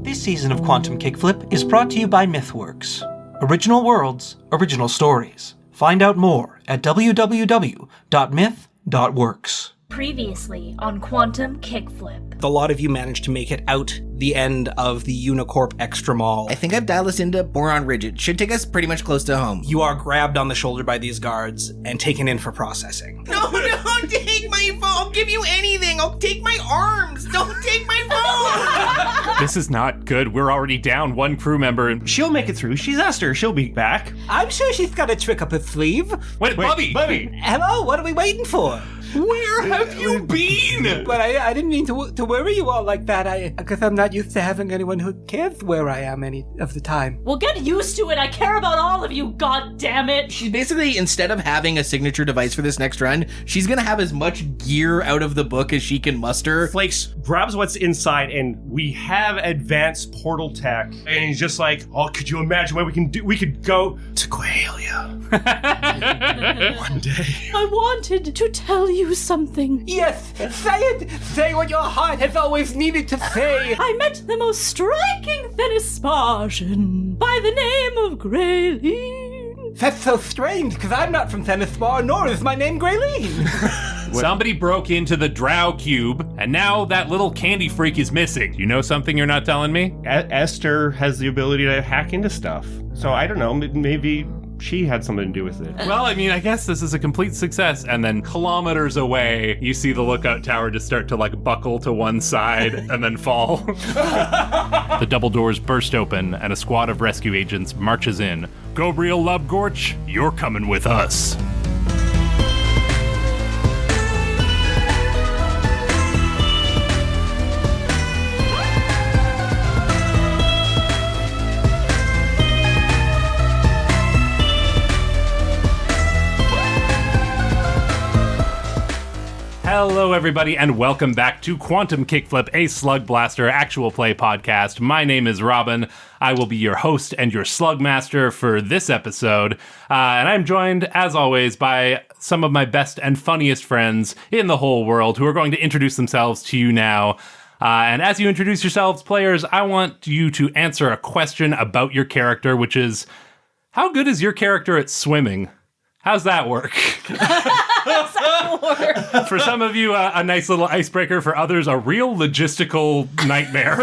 This season of Quantum Kickflip is brought to you by MythWorks. Original worlds, original stories. Find out more at www.myth.works. Previously on Quantum Kickflip. A lot of you managed to make it out the end of the Unicorp Extra Mall. I think I've dialed us into Boron Ridge. It should take us pretty much close to home. You are grabbed on the shoulder by these guards and taken in for processing. No, don't take my phone. I'll give you anything. I'll take my arms. Don't take my phone. This is not good. We're already down one crew member. She'll make it through. She's Esther. She'll be back. I'm sure she's got a trick up her sleeve. Wait, Bubby! Hello, what are we waiting for? Where have you been? But I didn't mean to worry you all like that. Because I'm not used to having anyone who cares where I am any of the time. Well, get used to it. I care about all of you, god damn it. She's basically, instead of having a signature device for this next run, she's gonna have as much gear out of the book as she can muster. Flakes grabs what's inside, and we have advanced portal tech. And he's just like, oh, could you imagine what we can do? We could go to Quahalia. One day. I wanted to tell you something. Yes, say it! Say what your heart has always needed to say! I met the most striking Thenispartian by the name of Grayleen. That's so strange, because I'm not from Thenisbar, nor is my name Grayleen. Somebody broke into the Drow Cube, and now that little candy freak is missing. You know something you're not telling me? Esther has the ability to hack into stuff. So I don't know, maybe she had something to do with it. Well, I mean, I guess this is a complete success. And then kilometers away, you see the lookout tower just start to buckle to one side and then fall. The double doors burst open and a squad of rescue agents marches in. Gobriel, Lubgorch, you're coming with us. Hello, everybody, and welcome back to Quantum Kickflip, a Slugblaster actual play podcast. My name is Robyn. I will be your host and your Slugmaster for this episode. And I'm joined, as always, by some of my best and funniest friends in the whole world who are going to introduce themselves to you now. And as you introduce yourselves, players, I want you to answer a question about your character, which is, how good is your character at swimming? How's that work? For some of you, a nice little icebreaker. For others, a real logistical nightmare.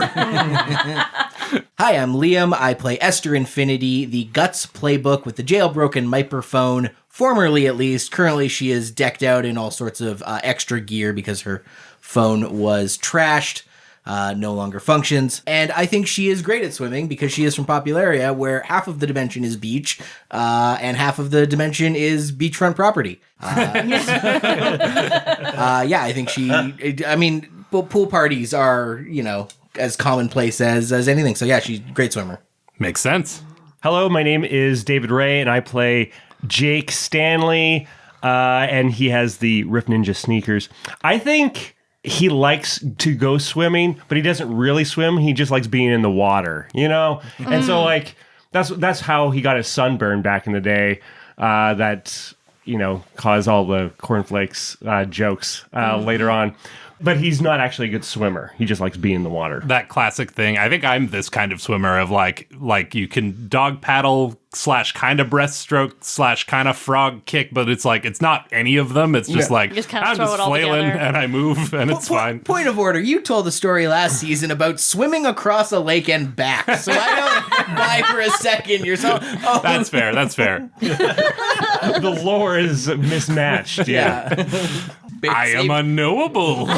Hi, I'm Liam. I play Esther Infinitē, the Guts playbook with the jailbroken microphone. Formerly, at least. Currently, she is decked out in all sorts of extra gear because her phone was trashed. No longer functions. And I think she is great at swimming because she is from Popularia, where half of the dimension is beach, and half of the dimension is beachfront property. Yeah, I think pool parties are, as commonplace as anything. So yeah, she's a great swimmer. Makes sense. Hello, my name is David Ray, and I play Jake Stanley, and he has the Rift Ninja sneakers. I think he likes to go swimming, but he doesn't really swim. He just likes being in the water, And so, that's how he got his sunburn back in the day. That caused all the cornflakes jokes later on. But he's not actually a good swimmer. He just likes being in the water. That classic thing. I think I'm this kind of swimmer of like you can dog paddle / kind of breaststroke / kind of frog kick, but it's not any of them. It's just I'm just flailing and I move and it's fine. Point of order. You told the story last season about swimming across a lake and back. So I don't buy for a second. You're so... Oh. That's fair. The lore is mismatched. Yeah. I am unknowable.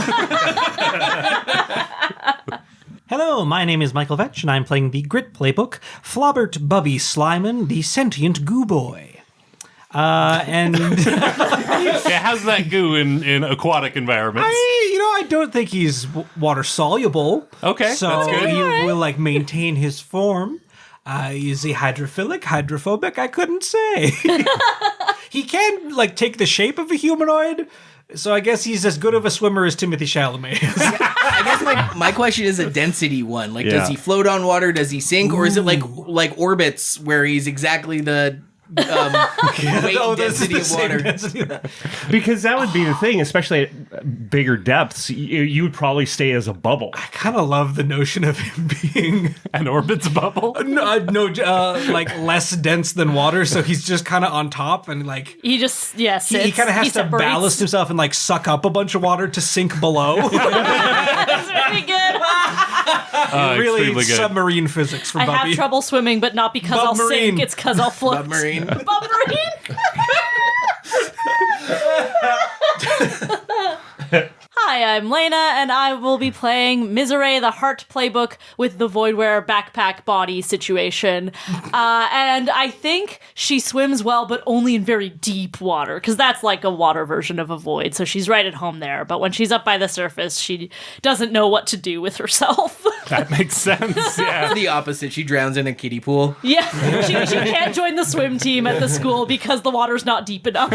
Hello, my name is Michael Vetsch, and I'm playing the Grit playbook, Flobert, Bubby, Slyman, the sentient goo boy. Yeah, how's that goo in aquatic environments? I don't think he's water soluble. Okay, so that's good. He will maintain his form. Is he hydrophilic, hydrophobic? I couldn't say. He can take the shape of a humanoid. So I guess he's as good of a swimmer as Timothée Chalamet. I guess my question is a density one. Does he float on water? Does he sink? Or is it like orbits where he's exactly the weight density of water. Because that would be the thing, especially at bigger depths. You would probably stay as a bubble. I kind of love the notion of him being An orbit's bubble. like less dense than water, so he's just kind of on top and like He just, he kind of has to separates. ballast himself and like suck up a bunch of water to sink below. That's really good. Really extremely good. submarine physics for I Bubby. have trouble swimming, but not because I'll Submarine. sink. It's because I'll float. Submarine. Hi, I'm Laena, and I will be playing Miserée, the Heart playbook with the Voidwear backpack body situation. And I think she swims well, but only in very deep water, because that's like a water version of a void, so she's right at home there. But when she's up by the surface, she doesn't know what to do with herself. That makes sense. Yeah. The opposite. She drowns in a kiddie pool. Yeah, she can't join the swim team at the school because the water's not deep enough.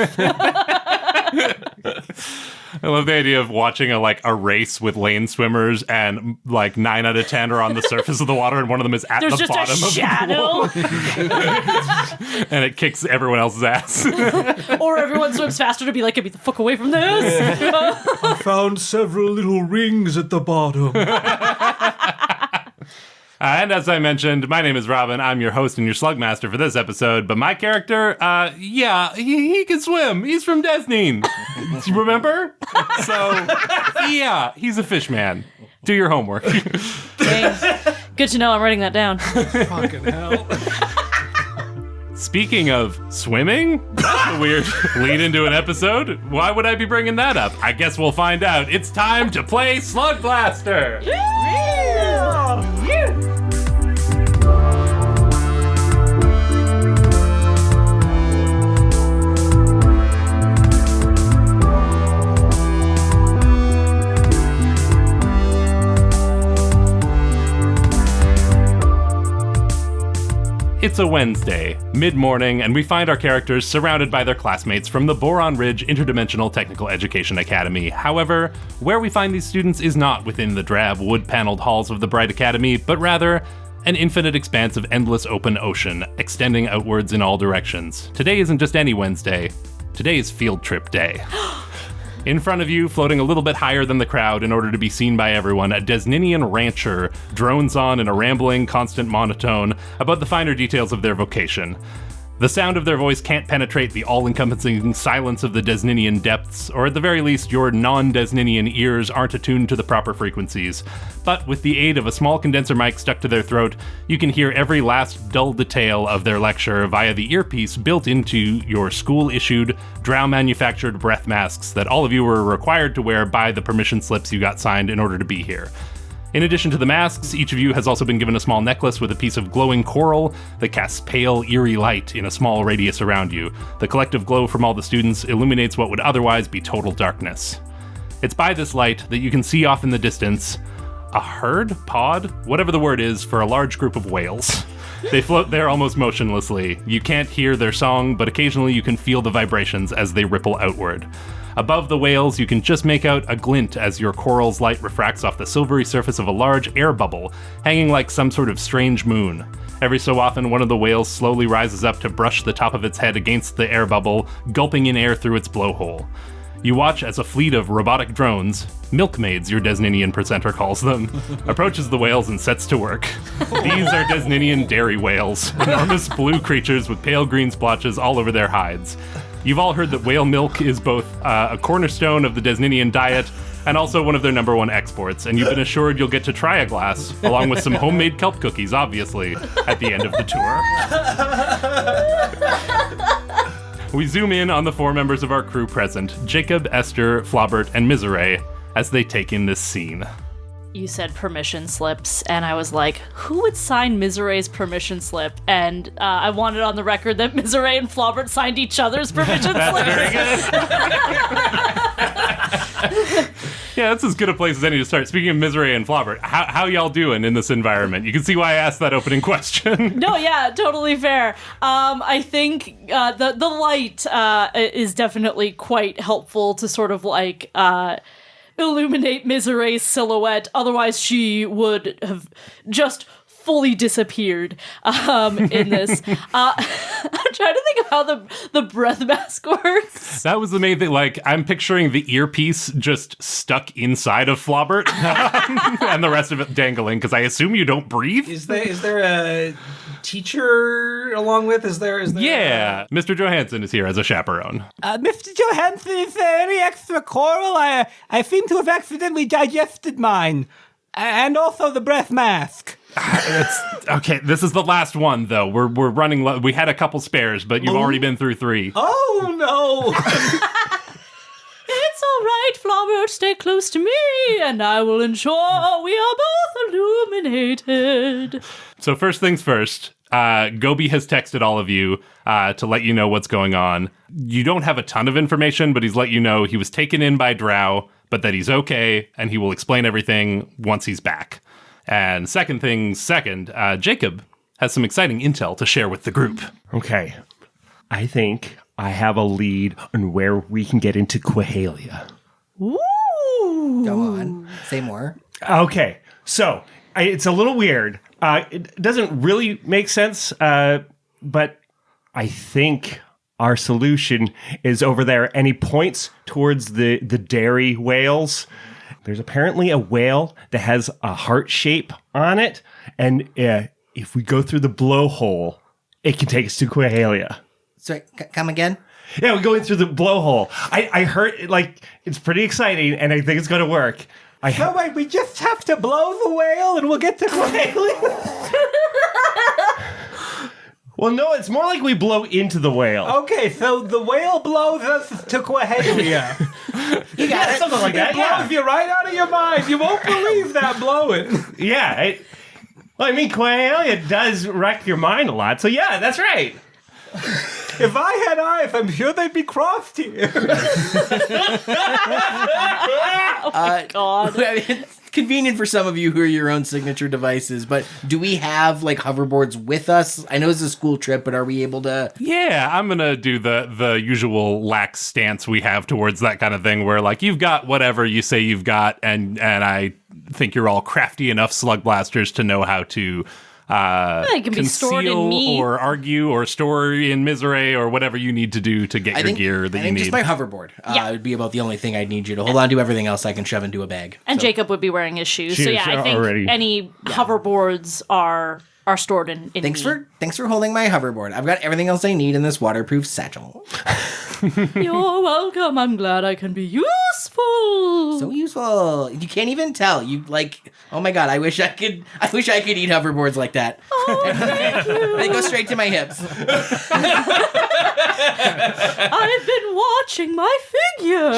I love the idea of watching a race with lane swimmers and like 9 out of 10 are on the surface of the water and one of them is at There's the just bottom a of shadow. the pool and it kicks everyone else's ass. Or everyone swims faster to be like, get me the fuck away from this. I found several little rings at the bottom. And as I mentioned, my name is Robyn. I'm your host and your Slugmaster for this episode. But my character, he can swim. He's from Desneen. Remember? So, yeah, he's a fish man. Do your homework. Dang. Good to know. I'm writing that down. Fucking hell. Speaking of swimming, that's a weird lead into an episode. Why would I be bringing that up? I guess we'll find out. It's time to play Slugblaster. It's a Wednesday, mid-morning, and we find our characters surrounded by their classmates from the Boron Ridge Interdimensional Technical Education Academy. However, where we find these students is not within the drab, wood-paneled halls of the Bright Academy, but rather an infinite expanse of endless open ocean, extending outwards in all directions. Today isn't just any Wednesday. Today is Field Trip Day. In front of you, floating a little bit higher than the crowd in order to be seen by everyone, a Desninian rancher drones on in a rambling, constant monotone about the finer details of their vocation. The sound of their voice can't penetrate the all-encompassing silence of the Desninian depths, or at the very least, your non-Desninian ears aren't attuned to the proper frequencies. But with the aid of a small condenser mic stuck to their throat, you can hear every last dull detail of their lecture via the earpiece built into your school-issued, drow-manufactured breath masks that all of you were required to wear by the permission slips you got signed in order to be here. In addition to the masks, each of you has also been given a small necklace with a piece of glowing coral that casts pale, eerie light in a small radius around you. The collective glow from all the students illuminates what would otherwise be total darkness. It's by this light that you can see off in the distance a herd, pod, whatever the word is for a large group of whales. They float there almost motionlessly. You can't hear their song, but occasionally you can feel the vibrations as they ripple outward. Above the whales, you can just make out a glint as your coral's light refracts off the silvery surface of a large air bubble, hanging like some sort of strange moon. Every so often, one of the whales slowly rises up to brush the top of its head against the air bubble, gulping in air through its blowhole. You watch as a fleet of robotic drones, milkmaids your Desninian presenter calls them, approaches the whales and sets to work. These are Desninian dairy whales, enormous blue creatures with pale green splotches all over their hides. You've all heard that whale milk is both a cornerstone of the Desninian diet and also one of their number one exports, and you've been assured you'll get to try a glass, along with some homemade kelp cookies, obviously, at the end of the tour. We zoom in on the 4 members of our crew present, Jacob, Esther, Flobert, and Miserée, as they take in this scene. You said permission slips, and I was like, who would sign Miserée's permission slip? And I wanted on the record that Miserée and Flobert signed each other's permission slips. Very good. Yeah, that's as good a place as any to start. Speaking of Miserée and Flobert, how y'all doing in this environment? You can see why I asked that opening question. No, yeah, totally fair. I think the light is definitely quite helpful to sort of like illuminate Miserée's silhouette. Otherwise, she would have just fully disappeared in this. I'm trying to think of how the breath mask works. That was the main thing. Like, I'm picturing the earpiece just stuck inside of Flobert and the rest of it dangling, because I assume you don't breathe. Is there a teacher along with? Is there Yeah, Mr. Johansson is here as a chaperone. Mr. Johansson, is there any extra coral? I seem to have accidentally digested mine. And also the breath mask. Okay, this is the last one, though. We're running low. We had a couple spares, but you've already been through 3. Oh, no. It's all right, Flobert. Stay close to me, and I will ensure we are both illuminated. So first things first, Goby has texted all of you to let you know what's going on. You don't have a ton of information, but he's let you know he was taken in by Drow, but that he's okay, and he will explain everything once he's back. And second things second, Jacob has some exciting intel to share with the group. Okay. I think I have a lead on where we can get into Quahalia. Ooh. Go on. Say more. Okay. So it's a little weird. It doesn't really make sense, but I think our solution is over there. And he points towards the dairy whales. There's apparently a whale that has a heart shape on it. And if we go through the blowhole, it can take us to Quahalia. Sorry, come again? Yeah, we're going through the blowhole. I heard, it's pretty exciting, and I think it's going to work. Wait, we just have to blow the whale and we'll get to Quahalia? Well, no, it's more like we blow into the whale. Okay, so the whale blows us to Quahalia. You got it. Something like that, It blows you right out of your mind. You won't believe that blowing. Yeah. Quahalia does wreck your mind a lot, so yeah, that's right. If I had eyes, I'm sure they'd be crossed here. God. It's convenient for some of you who are your own signature devices, but do we have hoverboards with us? I know it's a school trip, but are we able to? Yeah, I'm gonna do the usual lax stance we have towards that kind of thing, where you've got whatever you say you've got, and I think you're all crafty enough Slugblasters to know how to it can be stored in conceal me. or argue or store in Miserée or whatever you need to do to get your gear that I you think need. just my hoverboard Yeah. would be about the only thing I'd need you to hold on to. Everything else I can shove into a bag. And Jacob would be wearing his shoes. So Shoes yeah, I think already. any hoverboards are stored in Thanks me. for holding my hoverboard. I've got everything else I need in this waterproof satchel. You're welcome. I'm glad I can be useful. So useful. You can't even tell. Oh my god, I wish I could eat hoverboards like that. Oh, thank you. They go straight to my hips. I've been watching my figure.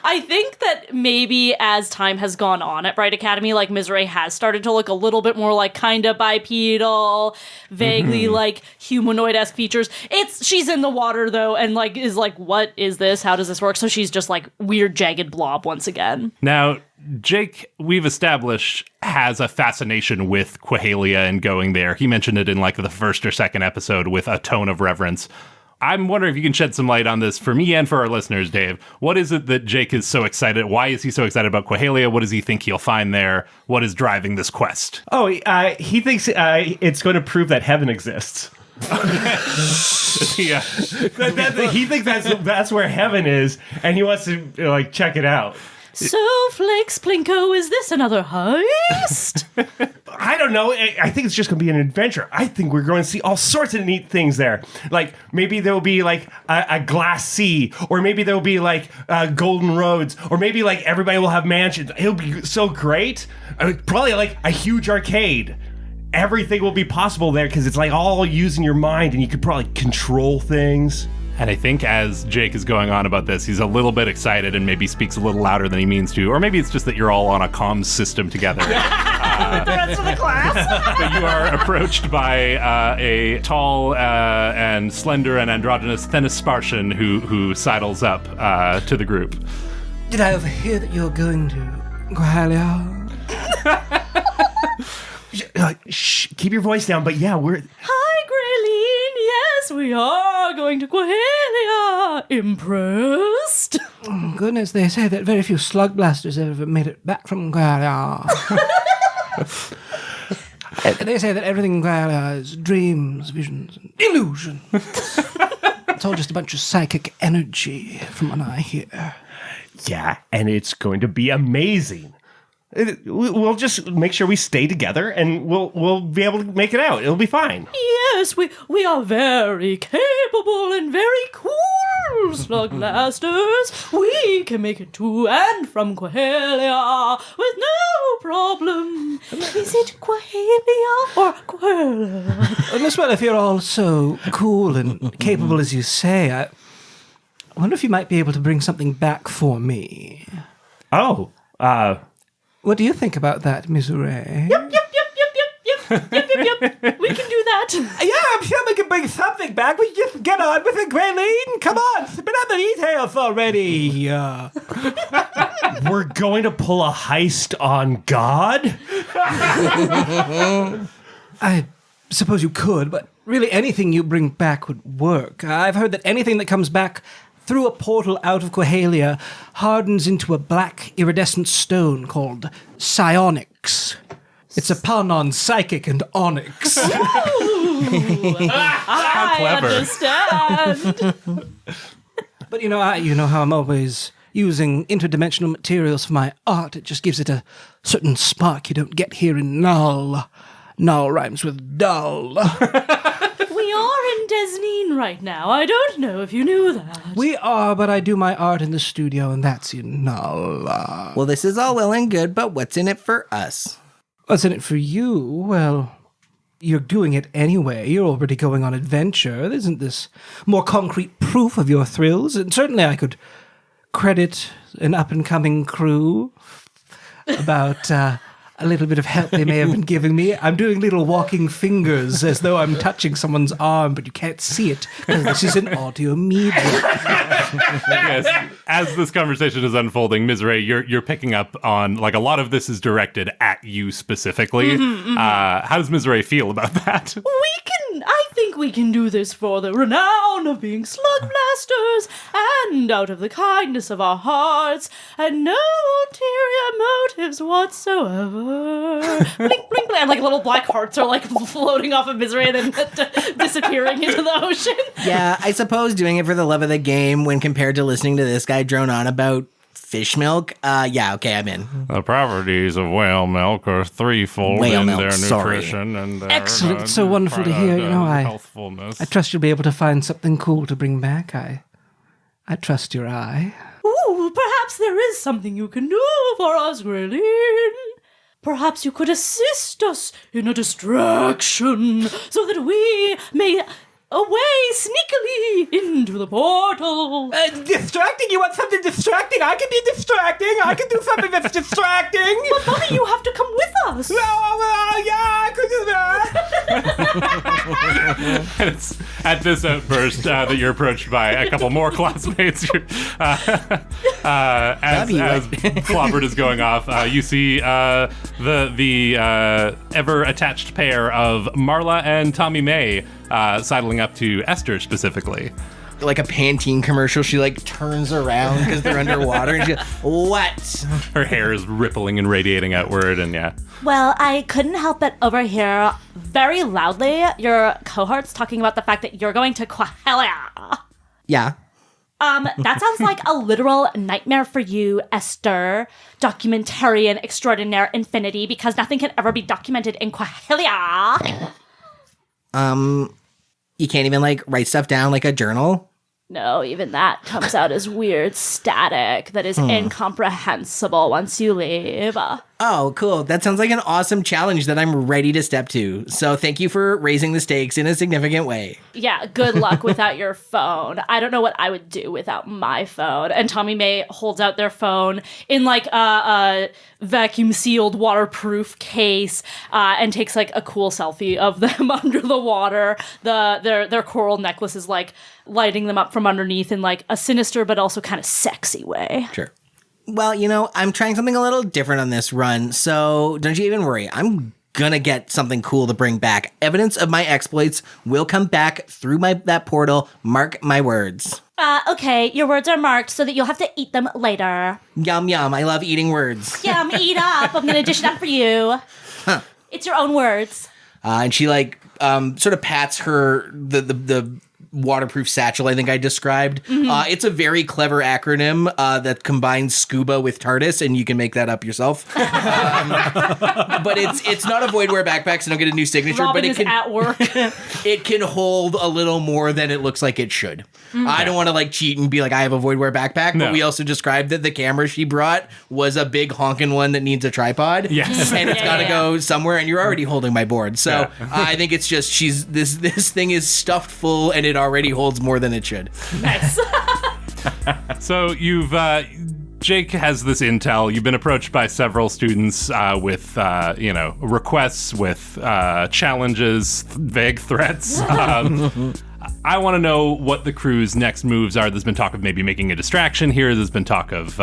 I think that maybe as time has gone on at Bright Academy, Miserée has started to look a little bit more kind of bipedal, vaguely humanoid-esque features. She's in the water though, and is what is this? How does this work? So she's just weird jagged blob once again. Now, Jake, we've established, has a fascination with Quahalia and going there. He mentioned it in the first or second episode with a tone of reverence. I'm wondering if you can shed some light on this for me and for our listeners, Dave. What is it that Jake is so excited? Why is he so excited about Quahalia? What does he think he'll find there? What is driving this quest? Oh, he thinks it's going to prove that heaven exists. Yeah. He thinks that's where heaven is, and he wants to check it out. So, Flakes, Plinko, is this another heist? I don't know. I think it's just going to be an adventure. I think we're going to see all sorts of neat things there. Maybe there'll be a glass sea, or maybe there'll be golden roads, or maybe everybody will have mansions. It'll be so great. Probably a huge arcade. Everything will be possible there because it's all using your mind, and you could probably control things. And I think as Jake is going on about this, he's a little bit excited and maybe speaks a little louder than he means to. Or maybe it's just that you're all on a comms system together. The rest of the class? But you are approached by a tall and slender and androgynous Thenispartian who sidles up to the group. Did I overhear that you're going to Quahalia? Shh, keep your voice down. But yeah, we're... Hi, Grayleen. Yes, we are going to Quahalia. Impressed? Oh, goodness, they say that very few Slugblasters ever made it back from Quahalia. They say that everything in Quahalia is dreams, visions, and illusions. It's all just a bunch of psychic energy, from what I hear. Yeah, and it's going to be amazing. We'll just make sure we stay together, and we'll be able to make it out. It'll be fine. Yes, we are very capable and very cool, Slugbasters. We can make it to and from Quahalia with no problem. Is it Quahalia or Quahalia? Miss Well, if you're all so cool and capable as you say, I wonder if you might be able to bring something back for me. Oh, What do you think about that, Miserée? Yep. We can do that. Yeah, I'm sure we can bring something back. We just get on with it, Grayleen. Come on, spit out the details already. we're going to pull a heist on God? I suppose you could, but really anything you bring back would work. I've heard that anything that comes back through a portal out of Quahalia hardens into a black iridescent stone called psionics. It's a pun on psychic and onyx. I clever. understand. But you know how I'm always using interdimensional materials for my art. It just gives it a certain spark you don't get here in Null. Null rhymes with dull. We are in Desneen right now. I don't know if you knew that. We are, but I do my art in the studio, and that's in Null. Well, this is all well and good, but what's in it for us? What's in it for you? Well, you're doing it anyway. You're already going on adventure. Isn't this more concrete proof of your thrills? And certainly I could credit an up-and-coming crew about a little bit of help they may have been giving me. I'm doing little walking fingers as though I'm touching someone's arm, but you can't see it because this is an audio medium. Yes, as this conversation is unfolding, Miserée, you're picking up on, like, a lot of this is directed at you specifically. How does Miserée feel about that? I think we can do this for the renown of being Slugbasters and out of the kindness of our hearts and no ulterior motives whatsoever. Blink, blink, blink. And like little black hearts are like floating off of Miserée and then disappearing into the ocean. Yeah, I suppose doing it for the love of the game when compared to listening to this guy drone on about fish milk. Yeah, okay, I'm in. The properties of whale milk are threefold Whale in milk, their sorry. nutrition and their Excellent. It's so wonderful to hear. You know, healthfulness. I trust you'll be able to find something cool to bring back. I trust your eye. Ooh, perhaps there is something you can do for us, Grayleen. Perhaps you could assist us in a distraction so that we may away sneakily into the portal. Distracting? You want something distracting? I can be distracting. I can do something that's distracting. But Bubby, you have to come with us. Yeah, I could do that. And it's at this outburst that you're approached by a couple more classmates. As Flobert is going off, you see the ever-attached pair of Marla and Tommy May sidling up to Esther specifically. Like a Pantene commercial, she like turns around because they're underwater and she goes, what? Her hair is rippling and radiating outward, and yeah. Well, I couldn't help but overhear very loudly your cohorts talking about the fact that you're going to Quahalia. Yeah. That sounds like a literal nightmare for you, Esther, documentarian extraordinaire Infinitē, because nothing can ever be documented in Quahalia. You can't even like write stuff down like a journal? No, even that comes out as weird static that is incomprehensible once you leave. Oh, cool. That sounds like an awesome challenge that I'm ready to step to. So thank you for raising the stakes in a significant way. Yeah, good luck without your phone. I don't know what I would do without my phone. And Tommy May holds out their phone in like a vacuum sealed waterproof case and takes like a cool selfie of them under the water. Their coral necklace is like lighting them up from underneath in like a sinister but also kind of sexy way. Sure. Well, you know, I'm trying something a little different on this run, so don't you even worry. I'm gonna get something cool to bring back. Evidence of my exploits will come back through that portal. Mark my words. Okay, your words are marked so that you'll have to eat them later. Yum, yum. I love eating words. Yum, eat up. I'm gonna dish it up for you. Huh. It's your own words. and she like sort of pats her the waterproof satchel I think I described. It's a very clever acronym that combines scuba with TARDIS, and you can make that up yourself. But it's not a voidware backpack, so don't get a new signature. Robyn but it is can at work. it can hold a little more than it looks like it should. I don't want to like cheat and be like I have a voidware backpack, No. but we also described that the camera she brought was a big honking one that needs a tripod. Yes. And it's got to go somewhere, and you're already holding my board. So I think it's just this thing is stuffed full, and it already holds more than it should. Nice. So you've Jake has this intel. You've been approached by several students with requests, with challenges, vague threats. I want to know what the crew's next moves are. There's been talk of maybe making a distraction here. There's been talk of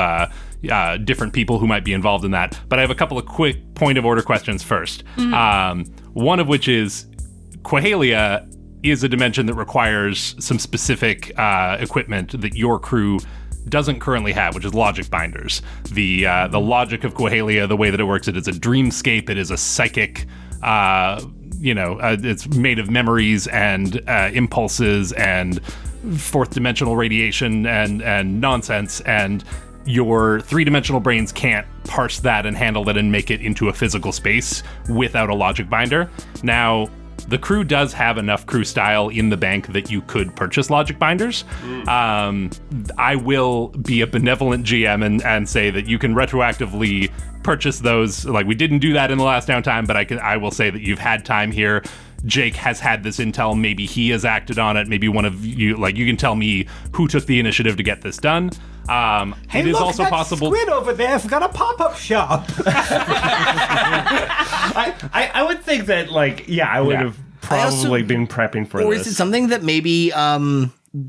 different people who might be involved in that. But I have a couple of quick point of order questions first. One of which is Quahalia is a dimension that requires some specific equipment that your crew doesn't currently have, which is logic binders. The logic of Quahalia, the way that it works, it is a dreamscape. It is a psychic. It's made of memories and impulses and fourth dimensional radiation and nonsense. And your three-dimensional brains can't parse that and handle it and make it into a physical space without a logic binder. Now, the crew does have enough crew style in the bank that you could purchase logic binders. I will be a benevolent GM and say that you can retroactively purchase those. Like, we didn't do that in the last downtime, but I will say that you've had time here. Jake has had this intel. Maybe he has acted on it. Maybe one of you, like, you can tell me who took the initiative to get this done. Hey, it is look, also that possible. squid over there's got a pop-up shop. I would think that, I would have probably been prepping for Or this. is it something that maybe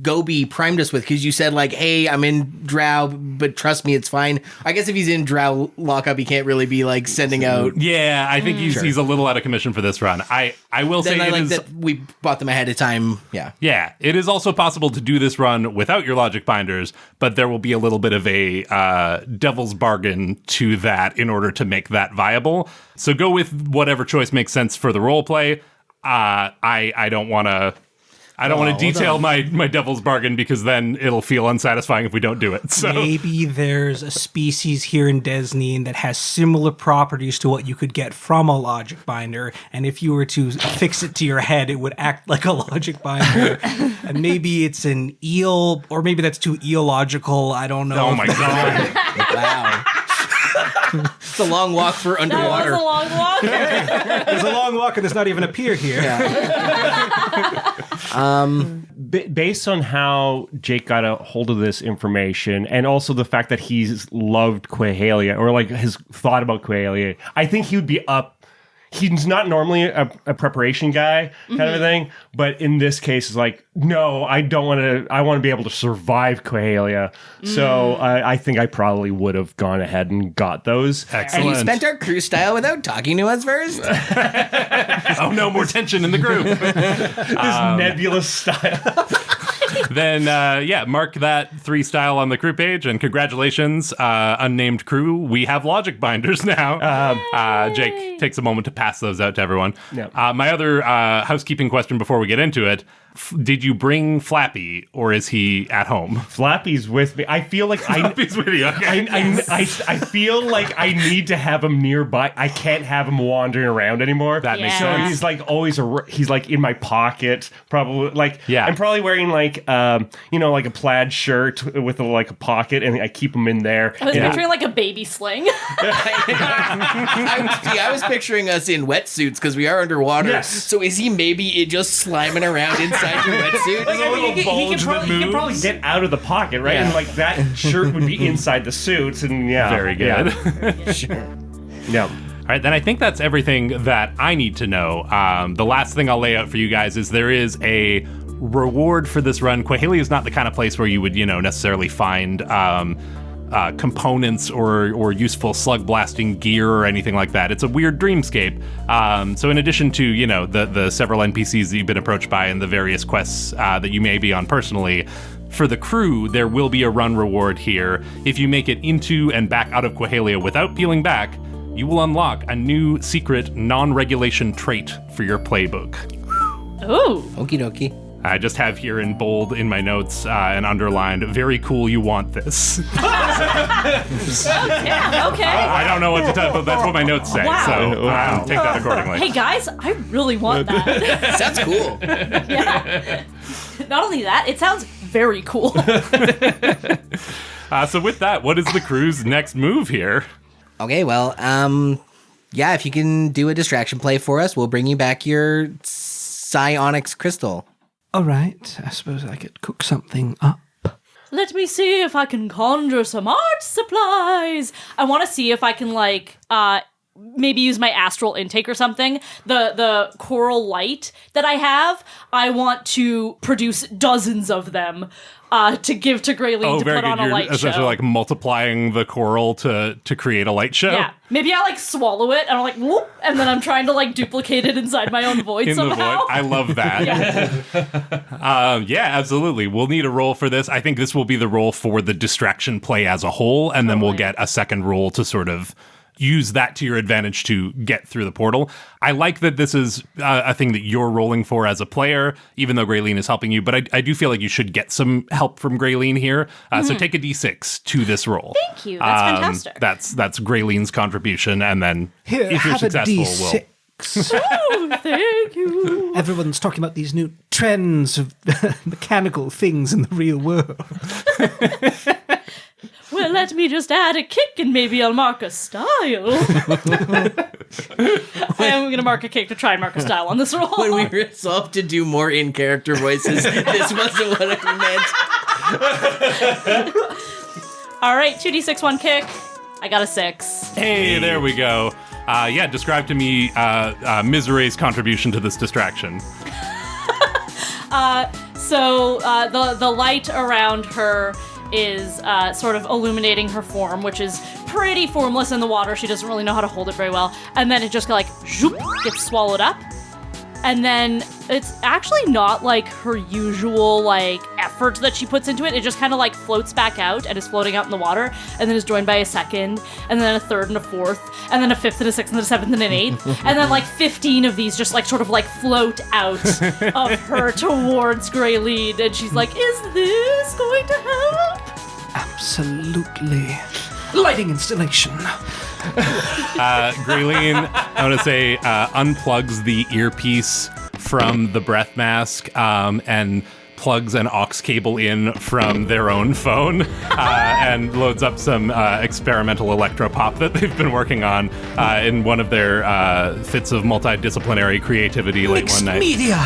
Goby primed us with? Because you said, like, hey, I'm in Drow, but trust me, it's fine. I guess if he's in Drow lockup, he can't really be, like, sending out... Yeah, I think he's a little out of commission for this run. I will say Then I it like is... that we bought them ahead of time. Yeah. Yeah, it is also possible to do this run without your logic binders, but there will be a little bit of a devil's bargain to that in order to make that viable. So go with whatever choice makes sense for the role play. I don't want to detail my devil's bargain because then it'll feel unsatisfying if we don't do it. So Maybe there's a species here in Desneen that has similar properties to what you could get from a logic binder, and if you were to fix it to your head, it would act like a logic binder. And maybe it's an eel, or maybe that's too eellogical. I don't know. oh my god. Wow. It's a long walk for That underwater. was a long walk. There's a long walk and there's not even a pier here. Based on how Jake got a hold of this information, and also the fact that he's loved Quahalia, or like has thought about Quahalia, I think he would be up. He's not normally a preparation guy kind of a thing, but in this case, it's like, no, I don't want to. I want to be able to survive Quahalia. So I think I probably would have gone ahead and got those. Excellent. And you spent our crew style without talking to us first? Oh no, more tension in the group. This nebulous style. Then mark that 3 style on the crew page, and congratulations, unnamed crew. We have logic binders now. Jake takes a moment to pass those out to everyone. Yeah. My other housekeeping question before we get into it: did you bring Flappy, or is he at home? Flappy's with me. I feel like Flappy's with you. Okay. I feel like I need to have him nearby. I can't have him wandering around anymore. That makes Yeah. So sense. he's like always he's like in my pocket, probably like I'm probably wearing like like a plaid shirt with a pocket, and I keep him in there. I was picturing like a baby sling. I was picturing us in wetsuits because we are underwater. Yes. So is he maybe just sliming around inside your wetsuit? Like, I mean, he can probably get out of the pocket, right? Yeah. And like that shirt would be inside the suit, and Very good. Yeah. All right, then I think that's everything that I need to know. The last thing I'll lay out for you guys is there is a reward for this run. Quahalia is not the kind of place where you would, necessarily find components or useful slug blasting gear or anything like that. It's a weird dreamscape. So in addition to, the several NPCs that you've been approached by and the various quests that you may be on personally, for the crew, there will be a run reward here. If you make it into and back out of Quahalia without peeling back, you will unlock a new secret non-regulation trait for your playbook. Ooh. Okie dokie. I just have here in bold in my notes and underlined, very cool, you want this. Yeah, okay. I don't know what to tell, but that's what my notes say, Wow. so take that accordingly. Hey guys, I really want that. Sounds cool. Yeah. Not only that, it sounds very cool. So with that, what is the crew's next move here? Okay, well, yeah, if you can do a distraction play for us, we'll bring you back your psionics crystal. All right, I suppose I could cook something up. Let me see if I can conjure some art supplies. I want to see if I can maybe use my astral intake or something. The coral light that I have, I want to produce dozens of them to give to Grayleen to very put good. on a You're light essentially show. like multiplying the coral to create a light show. Yeah, maybe I swallow it and I'm whoop, and then I'm trying to duplicate it inside my own void In somehow. the void. I love that. Yeah, absolutely. We'll need a roll for this. I think this will be the roll for the distraction play as a whole, and then we'll get a second roll to sort of use that to your advantage to get through the portal. I like that this is a thing that you're rolling for as a player, even though Grayleen is helping you, but I do feel like you should get some help from Grayleen here. So take a d6 to this roll. Thank you, that's fantastic. That's Grayleen's contribution, and then Here, if you're have a successful, D6. Oh, thank you. Everyone's talking about these new trends of mechanical things in the real world. Well, let me just add a kick and maybe I'll mark a style. I am going to mark a kick to try and mark a style on this roll. When we resolved to do more in-character voices, this wasn't what I meant. All right, 2d6, 1 kick. I got a 6. Hey, there we go. Describe to me Miserée's contribution to this distraction. So the light around her is sort of illuminating her form, which is pretty formless in the water. She doesn't really know how to hold it very well. And then it just zoop, gets swallowed up. And then it's actually not her usual effort that she puts into it. It just kind of floats back out and is floating out in the water, and then is joined by a second, and then a third and a fourth, and then a fifth and a sixth and a seventh and an eighth. And then 15 of these just float out of her towards Grayleen. And she's like, is this going to help? Absolutely. Lighting installation. Grayleen, I want to say, unplugs the earpiece from the breath mask and plugs an aux cable in from their own phone and loads up some experimental electropop that they've been working on in one of their fits of multidisciplinary creativity late one night. Media.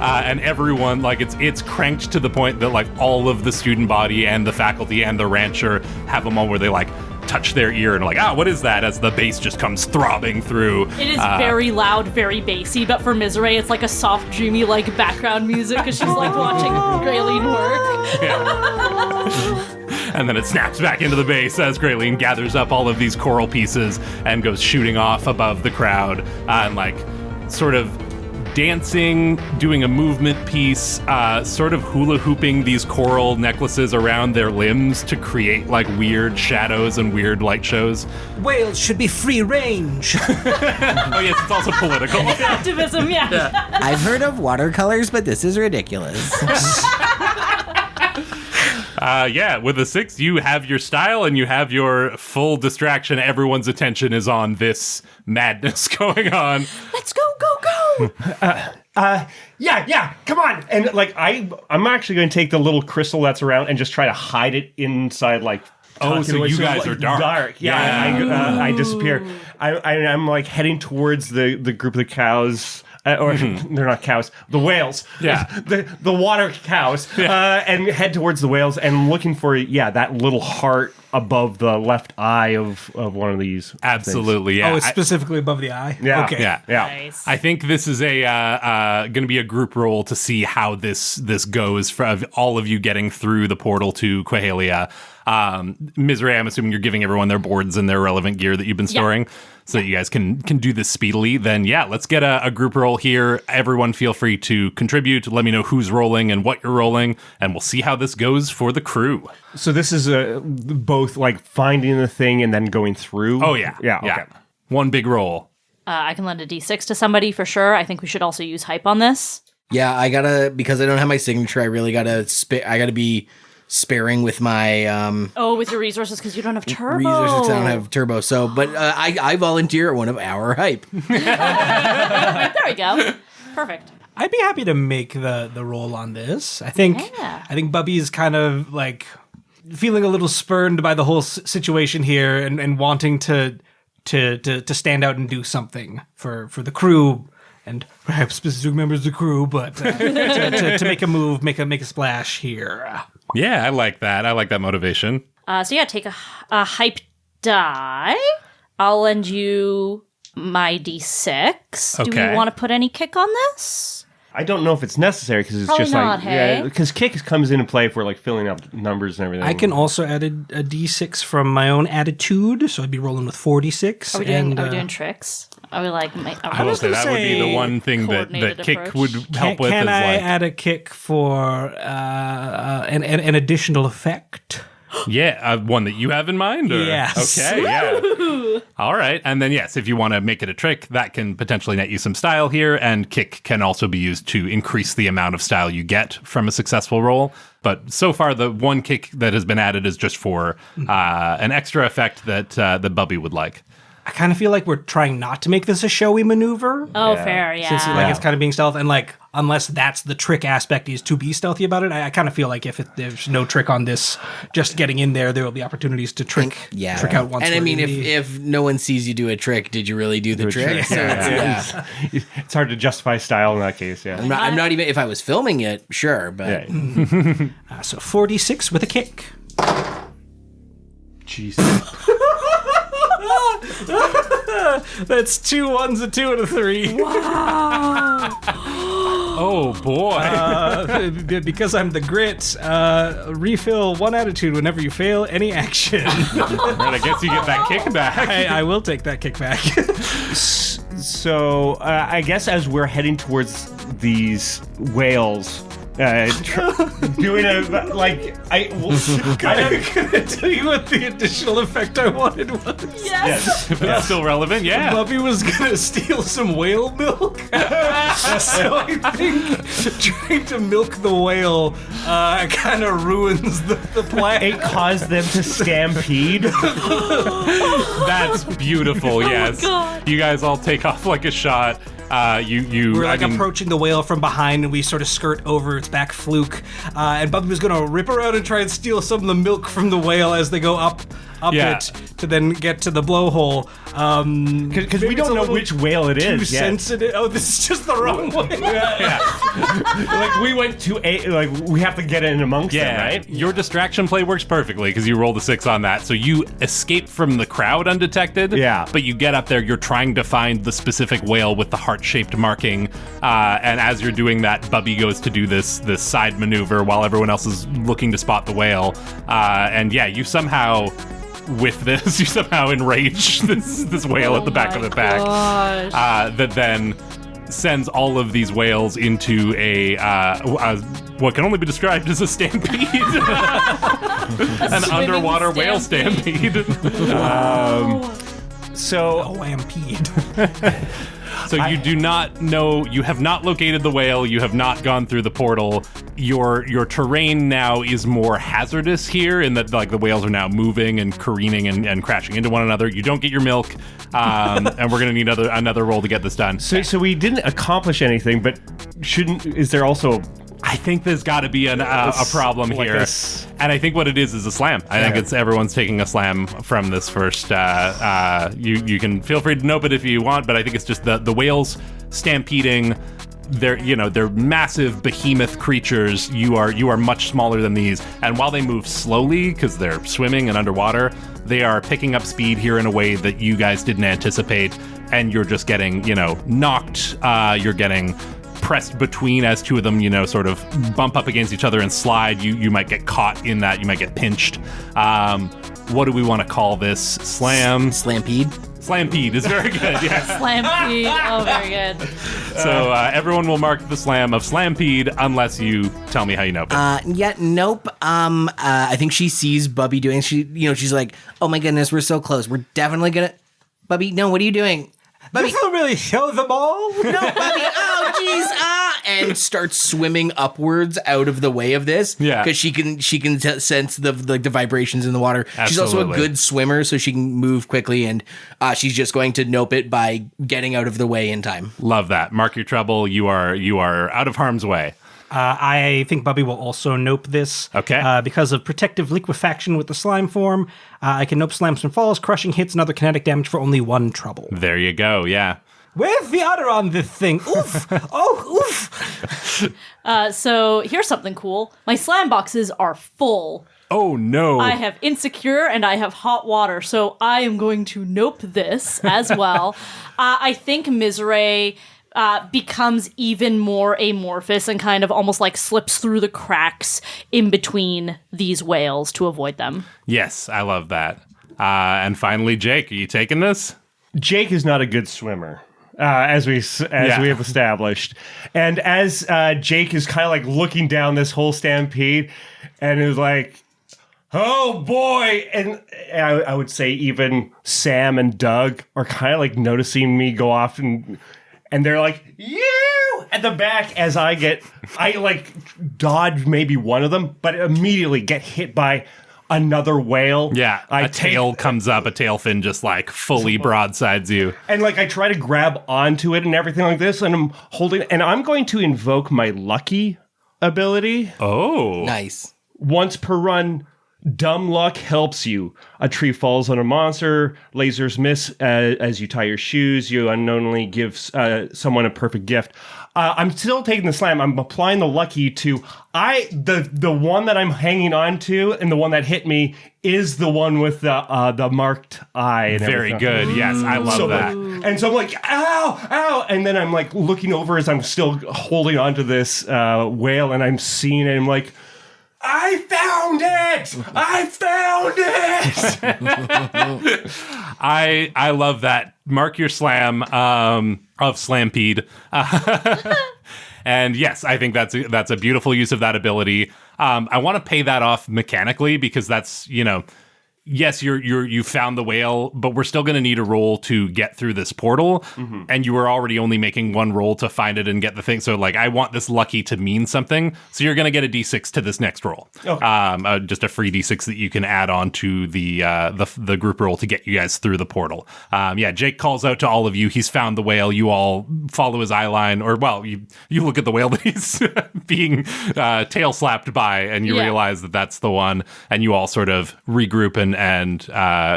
And everyone, it's cranked to the point that all of the student body and the faculty and the rancher have them on where they touch their ear and what is that, as the bass just comes throbbing through. It is very loud, very bassy, but for Miserée, it's a soft, dreamy background music because she's watching Grayleen work. And then it snaps back into the bass as Grayleen gathers up all of these choral pieces and goes shooting off above the crowd and sort of dancing, doing a movement piece, sort of hula hooping these coral necklaces around their limbs to create weird shadows and weird light shows. Whales should be free range. Oh yes, it's also political. Activism, yeah. I've heard of watercolors, but this is ridiculous. With a 6, you have your style and you have your full distraction. Everyone's attention is on this madness going on. Let's go, go, go. Yeah, come on. And I'm actually going to take the little crystal that's around and just try to hide it inside So you guys are dark. Yeah, I disappear. I'm heading towards the group of the cows. Or they're not cows, the whales. Yeah. The water cows. And head towards the whales and looking for, that little heart above the left eye of one of these. Absolutely, yeah. Oh, it's specifically above the eye? Yeah. Okay. Yeah. Nice. I think this is a going to be a group roll to see how this goes for all of you getting through the portal to Quahalia. Miserée, I'm assuming you're giving everyone their boards and their relevant gear that you've been storing. so that you guys can do this speedily, then yeah, let's get a group roll here. Everyone feel free to contribute. Let me know who's rolling and what you're rolling, and we'll see how this goes for the crew. So this is both like finding the thing and then going through? Oh, yeah. Yeah, okay. One big roll. I can lend a d6 to somebody for sure. I think we should also use hype on this. Yeah, I gotta, because I don't have my signature, I really gotta be sparing with my With your resources, because you don't have turbo. resources 'cause I don't have turbo. So, but I volunteer at one of our hype. There we go. Perfect. I'd be happy to make the roll on this. I think Bubby is kind of like feeling a little spurned by the whole situation here and wanting to stand out and do something for the crew and perhaps specific members of the crew, but to make a move, make a splash here. Yeah, I like that. I like that motivation. Take a hype die. I'll lend you my d6. Do Okay. we want to put any kick on this? I don't know if it's necessary because it's Probably just not, like hey? because kick comes into play if we're like filling up numbers and everything. I can also add a d6 from my own attitude, so I'd be rolling with 4d6. Are we doing tricks? Are we like... I will say that would be the one thing that coordinated kick approach. would help with. Can is I like, add a kick for an additional effect? yeah, one that you have in mind? Or? Yes. Okay, yeah. All right. And then, yes, if you want to make it a trick, that can potentially net you some style here, and kick can also be used to increase the amount of style you get from a successful roll. But so far, the one kick that has been added is just for an extra effect that Bubby would like. I kind of feel like we're trying not to make this a showy maneuver. Oh, fair, yeah. Since it's kind of being stealth, and unless that's the trick aspect is to be stealthy about it, I kind of feel like if there's no trick on this, just getting in there will be opportunities to trick out once. And I we're mean, in if no one sees you do a trick, did you really do the trick? So It's hard to justify style in that case. Yeah. I'm not even, if I was filming it, sure, but so 46 with a kick. Jesus. That's 2 1s, a 2, and a 3. Wow. Oh, boy. Because I'm the grit, refill 1 attitude whenever you fail any action. Right, I guess you get that kickback. I will take that kickback. So I guess as we're heading towards these whales, doing a I'm gonna tell you what the additional effect I wanted was. Yes. If it's still relevant, yeah. Bubby was gonna steal some whale milk. So I think trying to milk the whale kind of ruins the plan. it caused them to stampede. That's beautiful, yes. God. You guys all take off like a shot. We're approaching the whale from behind, and we sort of skirt over its back fluke. And Bubby was going to rip around and try and steal some of the milk from the whale as they go up Yeah. it to then get to the blowhole. Because we don't know which whale it Too is yet. sensitive. Oh, this is just the wrong way. Like we went to we have to get in amongst them, right? Your distraction play works perfectly because you rolled a 6 on that. So you escape from the crowd undetected. Yeah. But you get up there, you're trying to find the specific whale with the heart-shaped marking. And as you're doing that, Bubby goes to do this side maneuver while everyone else is looking to spot the whale. And yeah, you somehow... With this, you somehow enrage this whale at the back of the pack. That then sends all of these whales into a what can only be described as a stampede, an underwater whale stampede. So OMP'd. So you do not know, you have not located the whale, you have not gone through the portal. Your terrain now is more hazardous here in that like the whales are now moving and careening and crashing into one another. You don't get your milk, and we're gonna need another roll to get this done. So we didn't accomplish anything, but is there also I think there's got to be a problem like here, and I think what it is a slam. I think it's everyone's taking a slam from this first. You can feel free to nope it if you want, but I think it's just the whales stampeding. They're massive behemoth creatures. You are much smaller than these, and while they move slowly because they're swimming and underwater, they are picking up speed here in a way that you guys didn't anticipate, and you're just getting knocked. You're getting pressed between as two of them, sort of bump up against each other and slide. You might get caught in that. You might get pinched. What do we want to call this? Slam? Slampede? Slampede is very good, yes. Slampede. Oh, very good. So everyone will mark the slam of Slampede unless you tell me how you know it. Nope. I think she sees Bubby doing. She's like, "Oh my goodness, we're so close. We're definitely gonna." Bubby, no, what are you doing? Bubby, This will really show them all. no, Bubby. Oh, jeez. And starts swimming upwards out of the way of this. Yeah. Because she can sense the vibrations in the water. She's also a Absolutely. good swimmer, so she can move quickly, and she's just going to nope it by getting out of the way in time. Love that. Mark your trouble. You are out of harm's way. I think Bubby will also nope this. Okay. Because of protective liquefaction with the slime form, I can nope slams and falls, crushing hits, and other kinetic damage for only 1 trouble. There you go. Yeah. Where's the other on this thing? Oof! Oh, oof! So here's something cool. My slam boxes are full. Oh no. I have Insecure and I have Hot Water, so I am going to nope this as well. I think Miserée becomes even more amorphous and kind of almost like slips through the cracks in between these whales to avoid them. Yes, I love that. And finally, Jake, are you taking this? Jake is not a good swimmer, as we have established. And as Jake is kind of like looking down this whole stampede, and is like, "Oh boy!" And I would say even Sam and Doug are kind of like noticing me go off, and they're like, "You!" at the back as I like dodge maybe one of them, but immediately get hit by another whale. Yeah, a tail comes up, a tail fin just like fully broadsides you. And like I try to grab onto it and everything like this, and I'm holding, and I'm going to invoke my lucky ability. Oh. Nice. Once per run, dumb luck helps you. A tree falls on a monster, lasers miss as you tie your shoes, you unknowingly give someone a perfect gift. I'm still taking the slam. I'm applying the lucky to the one that I'm hanging on to, and the one that hit me is the one with the marked eye. And Very everything. good. Yes, I love that. And so I'm like, ow, ow. And then I'm like looking over as I'm still holding onto this whale, and I'm seeing it. And I'm like, I found it! I found it! I love that. Mark your slam of Slampede. And yes, I think that's a beautiful use of that ability. I want to pay that off mechanically because that's, yes, you found the whale, but we're still going to need a roll to get through this portal, and you were already only making 1 roll to find it and get the thing. So, like, I want this lucky to mean something. So you're going to get a d6 to this next roll. Okay. Just a free d6 that you can add on to the group roll to get you guys through the portal. Jake calls out to all of you. He's found the whale. You all follow his eye line, or well, you look at the whale that he's being tail slapped by, and you realize that that's the one, and you all sort of regroup and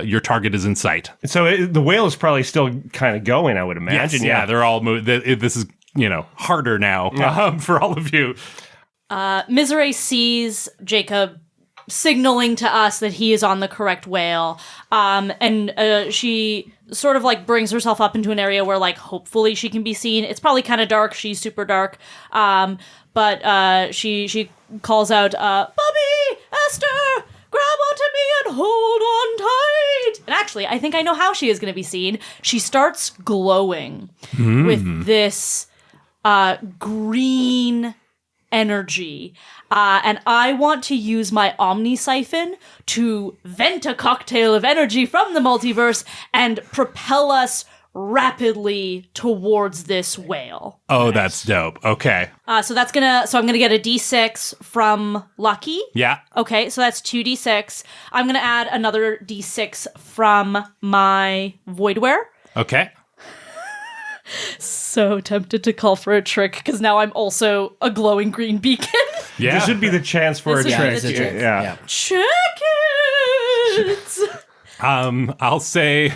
your target is in sight. So the whale is probably still kind of going, I would imagine. Yes, yeah, they're all this is, harder now for all of you. Miserée sees Jacob signaling to us that he is on the correct whale. And she sort of like brings herself up into an area where like hopefully she can be seen. It's probably kind of dark. She's super dark. But she calls out, Bubby, Esther, grab onto me and hold on tight. And actually, I think I know how she is going to be seen. She starts glowing with this green energy. And I want to use my Omni Siphon to vent a cocktail of energy from the multiverse and propel us rapidly towards this whale. Oh, that's dope. Okay. So I'm gonna get a d6 from Lucky. Yeah. Okay, so that's 2d6. I'm gonna add another d6 from my Voidware. Okay. So tempted to call for a trick because now I'm also a glowing green beacon. Yeah. This would be the chance for This a would be trick. the chance. Yeah. Check it! I'll say,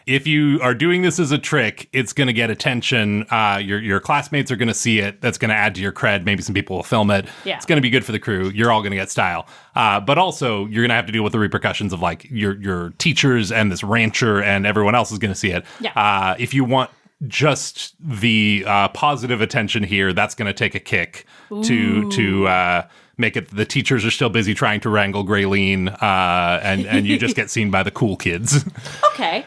if you are doing this as a trick, it's going to get attention. Your classmates are going to see it. That's going to add to your cred. Maybe some people will film it. Yeah. It's going to be good for the crew. You're all going to get style. But also, you're going to have to deal with the repercussions of like your teachers and this rancher and everyone else is going to see it. Yeah. If you want just the positive attention here, that's going to take a kick to make it. The teachers are still busy trying to wrangle Graylene, and you just get seen by the cool kids. Okay.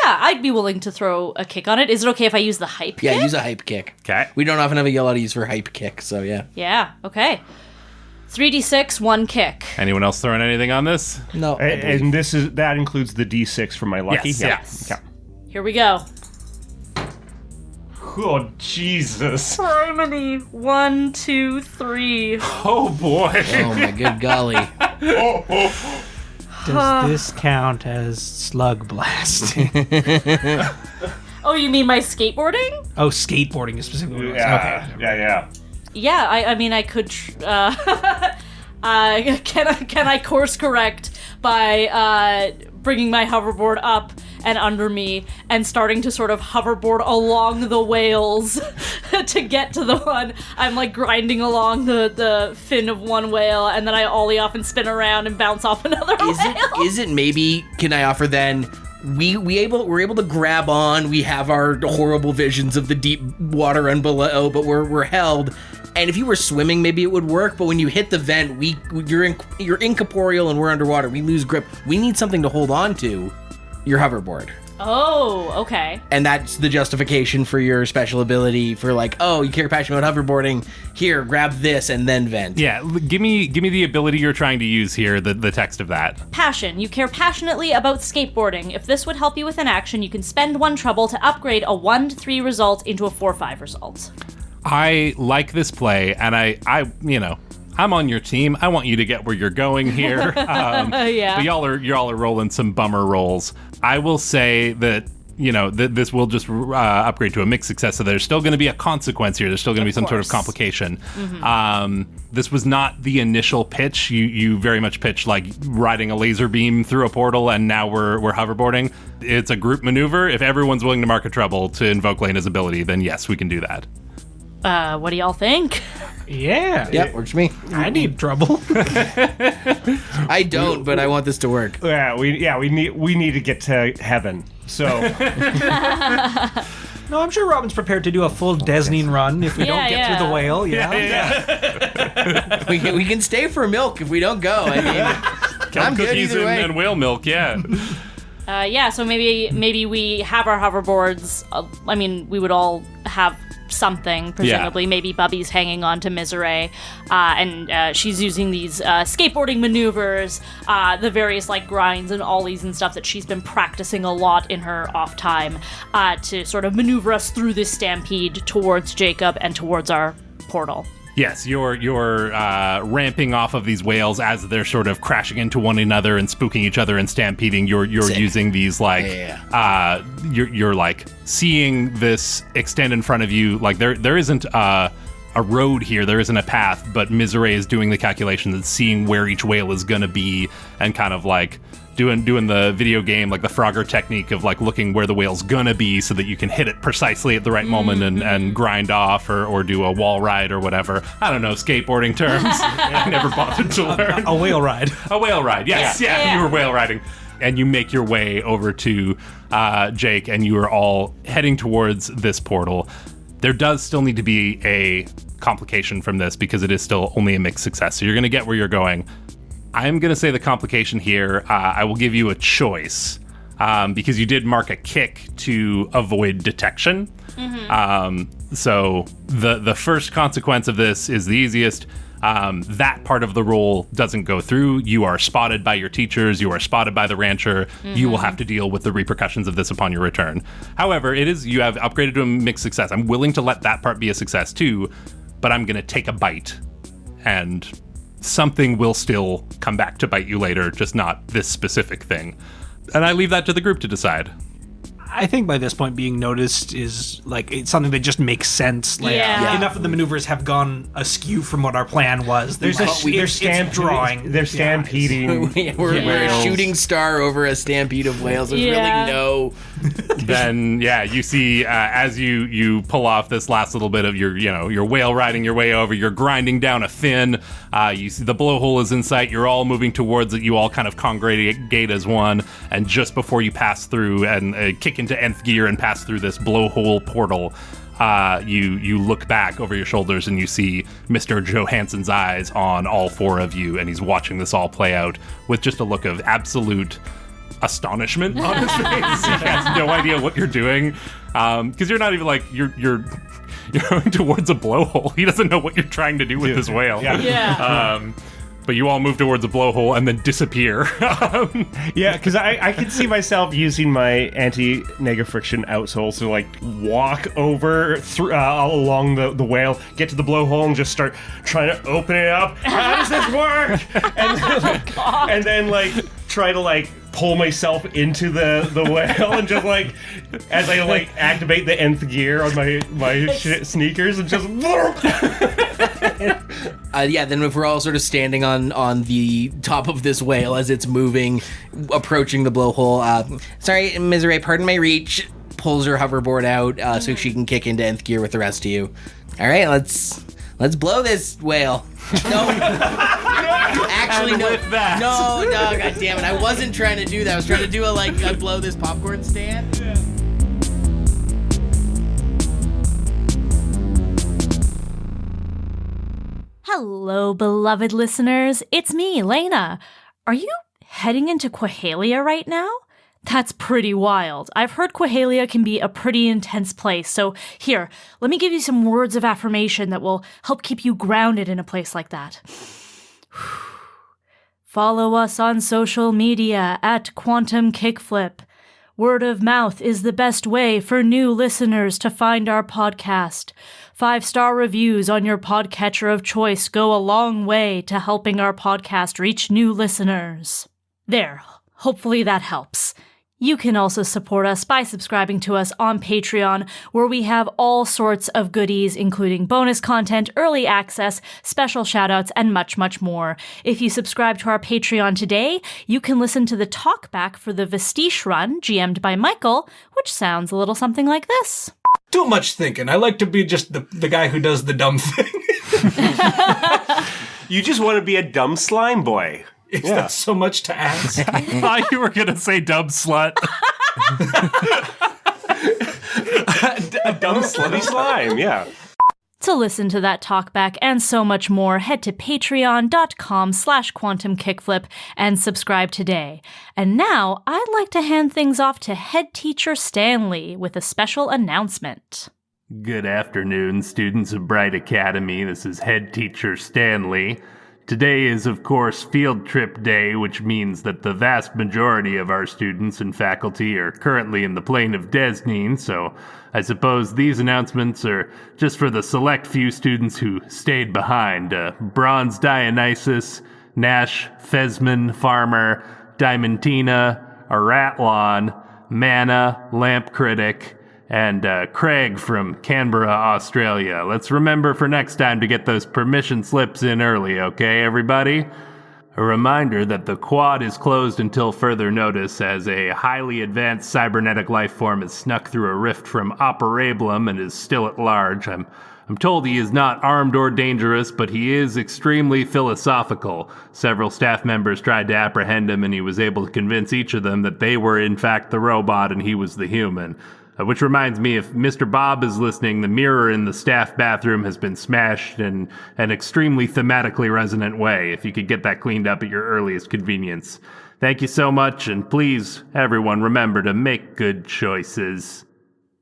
I'd be willing to throw a kick on it. Is it okay if I use the hype kick? Yeah, use a hype kick. Okay. We don't often have a yell out to use for hype kick, so yeah. Yeah, okay. 3d6, 1 kick. Anyone else throwing anything on this? No. And that includes the D6 for my lucky. Yes, Yeah. yes. Okay. Here we go. Oh Jesus! Harmony. 1, 2, 3. Oh boy. Oh my good golly. Does this count as Slugblaster? Oh, you mean my skateboarding? Oh, skateboarding is specifically. Yeah. Okay. Yeah. Yeah, I mean, I could. Can I course correct by bringing my hoverboard up and under me and starting to sort of hoverboard along the whales to get to the one. I'm like grinding along the fin of one whale, and then I ollie off and spin around and bounce off another whale. Is it maybe, can I offer then, we're able to grab on, we have our horrible visions of the deep water and below, but we're held. And if you were swimming, maybe it would work, but when you hit the vent, you're incorporeal and we're underwater. We lose grip. We need something to hold on to. Your hoverboard. Oh, okay. And that's the justification for your special ability for like, oh, you care passionate about hoverboarding. Here, grab this and then vent. Yeah, give me the ability you're trying to use here, the text of that. Passion. You care passionately about skateboarding. If this would help you with an action, you can spend 1 trouble to upgrade a 1 to 3 result into a 4-5 result. I like this play, and I I'm on your team. I want you to get where you're going here. Yeah. But y'all are rolling some bummer rolls. I will say that this will just upgrade to a mixed success, so there's still going to be a consequence here. There's still going to be some sort of complication. Mm-hmm. This was not the initial pitch. You very much pitched like riding a laser beam through a portal, and now we're hoverboarding. It's a group maneuver. If everyone's willing to mark a trouble to invoke Laena's ability, then yes, we can do that. What do y'all think? Yeah. Yep, works for me. I need trouble. I don't, but I want this to work. Yeah, we need to get to heaven. So No, I'm sure Robyn's prepared to do a full Desning run if we don't get through the whale. Yeah. We can stay for milk if we don't go. I mean, I'm good Cookies either way. and whale milk, yeah. So maybe we have our hoverboards. We would all have something, presumably. Yeah. Maybe Bubby's hanging on to Miserée, and she's using these skateboarding maneuvers, the various like grinds and ollies and stuff that she's been practicing a lot in her off time, to sort of maneuver us through this stampede towards Jacob and towards our portal. Yes, you're ramping off of these whales as they're sort of crashing into one another and spooking each other and stampeding. You're using these like you're like seeing this extend in front of you. Like there isn't a road here, there isn't a path, but Miserée is doing the calculations and seeing where each whale is gonna be and kind of like doing the video game, like the Frogger technique of like looking where the whale's gonna be so that you can hit it precisely at the right moment and grind off or do a wall ride or whatever. I don't know, skateboarding terms. I never bothered to learn. A whale ride. A whale ride, yes. Yeah, you were whale riding. And you make your way over to Jake, and you are all heading towards this portal. There does still need to be a complication from this because it is still only a mixed success. So you're going to get where you're going. I'm going to say the complication here, I will give you a choice because you did mark a kick to avoid detection. Mm-hmm. So the first consequence of this is the easiest. That part of the roll doesn't go through. You are spotted by your teachers. You are spotted by the rancher. Mm-hmm. You will have to deal with the repercussions of this upon your return. However, you have upgraded to a mixed success. I'm willing to let that part be a success too, but I'm going to take a bite and something will still come back to bite you later, just not this specific thing. And I leave that to the group to decide. I think by this point, being noticed is like it's something that just makes sense. Like enough of the maneuvers have gone askew from what our plan was. They're stampeding. They're stampeding. We're a shooting star over a stampede of whales. There's really no. Then you see as you pull off this last little bit of your whale riding your way over, you're grinding down a fin. You see the blowhole is in sight. You're all moving towards it. You all kind of congregate as one, and just before you pass through and kick into nth gear and pass through this blowhole portal, you look back over your shoulders and you see Mr. Johansson's eyes on all four of you, and he's watching this all play out with just a look of absolute astonishment on his face. He has no idea what you're doing, because you're not even like you're going towards a blowhole. He doesn't know what you're trying to do with this whale. Yeah. But you all move towards a blowhole and then disappear. Yeah, because I can see myself using my anti-negative friction outsole to like walk over along the whale, get to the blowhole, and just start trying to open it up. How does this work? And then like try to like pull myself into the whale, and just like as I like activate the nth gear on my sneakers and just. Then if we're all sort of standing on the top of this whale as it's moving, approaching the blowhole. Sorry, Miserée, pardon my reach. Pulls her hoverboard out so she can kick into nth gear with the rest of you. All right, let's blow this whale. No, actually no. With that. No, god damn it! I wasn't trying to do that. I was trying to do a blow this popcorn stand. Yeah. Hello, beloved listeners. It's me, Laena. Are you heading into Quahalia right now? That's pretty wild. I've heard Quahalia can be a pretty intense place, so here, let me give you some words of affirmation that will help keep you grounded in a place like that. Follow us on social media at Quantum Kickflip. Word of mouth is the best way for new listeners to find our podcast. 5-star reviews on your podcatcher of choice go a long way to helping our podcast reach new listeners. There, hopefully that helps. You can also support us by subscribing to us on Patreon, where we have all sorts of goodies, including bonus content, early access, special shoutouts, and much, much more. If you subscribe to our Patreon today, you can listen to the talkback for the Vestige run, GM'd by Michael, which sounds a little something like this. Too much thinking. I like to be just the guy who does the dumb thing. You just want to be a dumb slime boy. Is that so much to ask? I thought you were going to say dumb slut. A dumb slutty slime, yeah. To listen to that talkback and so much more, head to patreon.com/quantumkickflip and subscribe today. And now, I'd like to hand things off to head teacher Stanley with a special announcement. Good afternoon, students of Bright Academy. This is head teacher Stanley. Today is, of course, Field Trip Day, which means that the vast majority of our students and faculty are currently in the plane of Desneen, so I suppose these announcements are just for the select few students who stayed behind. Bronze Dionysus, Nash, Fesman, Farmer, Diamantina, Aratlon, Mana, Lamp Critic, and Craig from Canberra, Australia. Let's remember for next time to get those permission slips in early, okay, everybody? A reminder that the quad is closed until further notice, as a highly advanced cybernetic life form has snuck through a rift from Operablum and is still at large. I'm told he is not armed or dangerous, but he is extremely philosophical. Several staff members tried to apprehend him, and he was able to convince each of them that they were in fact the robot and he was the human. Which reminds me, if Mr. Bob is listening, the mirror in the staff bathroom has been smashed in an extremely thematically resonant way. If you could get that cleaned up at your earliest convenience. Thank you so much, and please, everyone, remember to make good choices.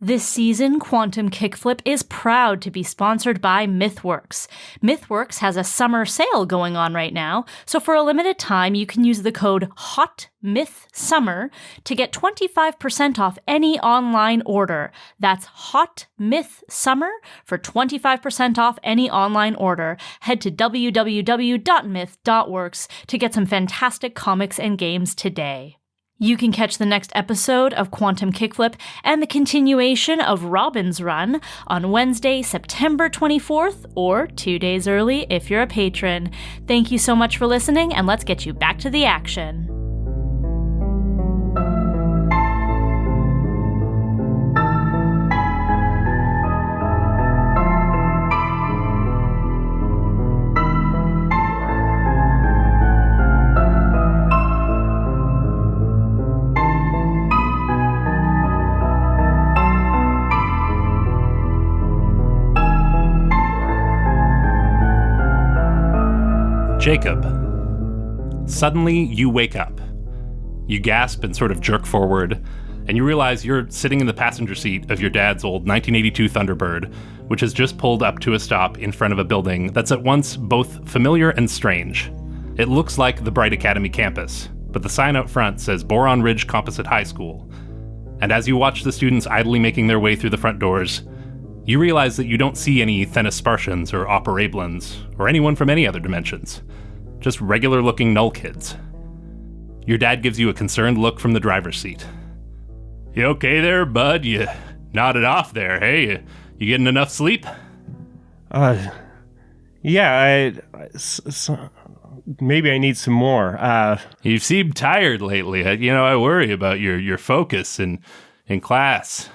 This season, Quantum Kickflip is proud to be sponsored by MythWorks. MythWorks has a summer sale going on right now, so for a limited time, you can use the code HOTMythSummer to get 25% off any online order. That's HOTMythSummer for 25% off any online order. Head to www.myth.works to get some fantastic comics and games today. You can catch the next episode of Quantum Kickflip and the continuation of Robyn's run on Wednesday, September 24th, or 2 days early if you're a patron. Thank you so much for listening, and let's get you back to the action. Jacob, suddenly you wake up. You gasp and sort of jerk forward, and you realize you're sitting in the passenger seat of your dad's old 1982 Thunderbird, which has just pulled up to a stop in front of a building that's at once both familiar and strange. It looks like the Bright Academy campus, but the sign out front says Boron Ridge Composite High School. And as you watch the students idly making their way through the front doors, you realize that you don't see any Thenispartians or Operablans or anyone from any other dimensions. Just regular-looking null kids. Your dad gives you a concerned look from the driver's seat. You okay there, bud? You nodded off there, hey? You getting enough sleep? Yeah, maybe I need some more. You seem tired lately. I worry about your focus in class.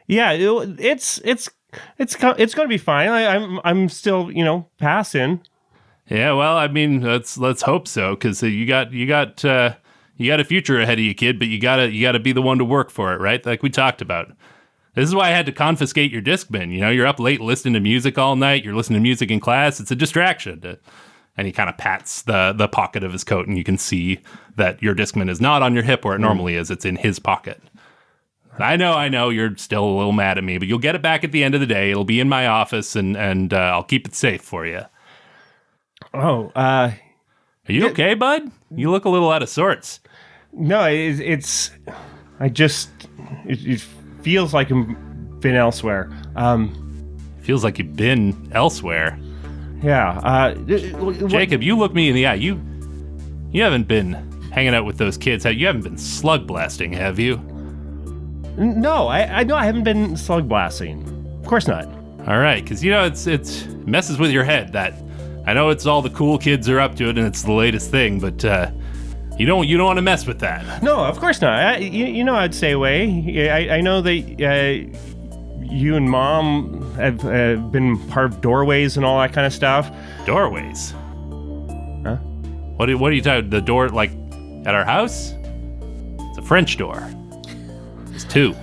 Yeah, it's going to be fine. I'm still, passing. Yeah, well, I mean, let's hope so, because you got a future ahead of you, kid. But you gotta be the one to work for it, right? Like we talked about. This is why I had to confiscate your Discman. You're up late listening to music all night. You're listening to music in class. It's a distraction. And he kind of pats the pocket of his coat, and you can see that your Discman is not on your hip where it normally is. It's in his pocket. I know, you're still a little mad at me, but you'll get it back at the end of the day. It'll be in my office, and I'll keep it safe for you. Oh, are you okay, bud? You look a little out of sorts. No, it feels like I've been elsewhere. Feels like you've been elsewhere. Yeah. Jacob, you look me in the eye. You haven't been hanging out with those kids. You haven't been slug blasting, have you? No, I know I haven't been slug blasting. Of course not. All right, because it messes with your head. That I know it's all the cool kids are up to it, and it's the latest thing, but you don't want to mess with that. No, of course not. I'd stay away. I know that you and Mom have been part of doorways and all that kind of stuff. Doorways? Huh? What are you talking? The door, like, at our house? It's a French door. It's two.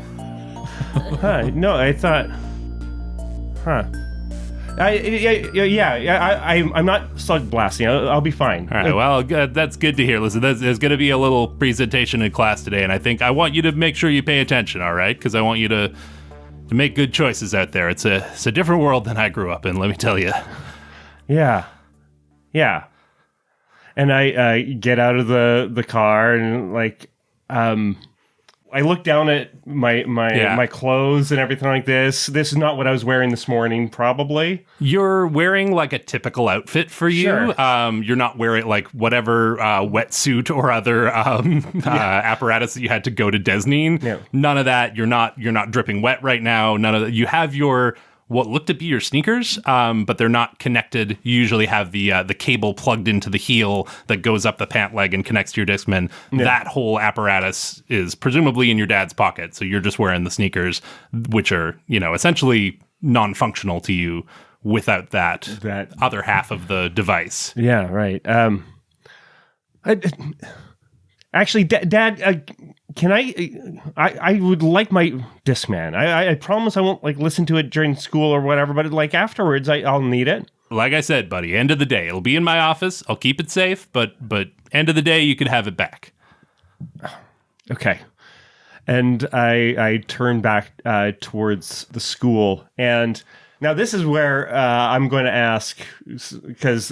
No, I thought... Huh. I'm not slug blasting. I'll be fine. All right, well, that's good to hear. Listen, there's going to be a little presentation in class today, and I want you to make sure you pay attention, all right? Because I want you to make good choices out there. It's a different world than I grew up in, let me tell you. Yeah. And I get out of the car and I look down at my clothes and everything like this. This is not what I was wearing this morning, probably. You're wearing like a typical outfit for you. Sure. You're not wearing like whatever wetsuit or other apparatus that you had to go to Desneen. Yeah. None of that. You're not dripping wet right now. None of that. You have your what look to be your sneakers, but they're not connected. You usually have the cable plugged into the heel that goes up the pant leg and connects to your Discman. Yeah. That whole apparatus is presumably in your dad's pocket, so you're just wearing the sneakers, which are, essentially non-functional to you without that other half of the device. Yeah, right. Actually, Dad, can I would like my Discman. I promise I won't listen to it during school or whatever, but afterwards I'll need it. Like I said, buddy, end of the day, it'll be in my office. I'll keep it safe, but end of the day, you could have it back. Okay. And I turn back towards the school, and now this is where I'm going to ask, because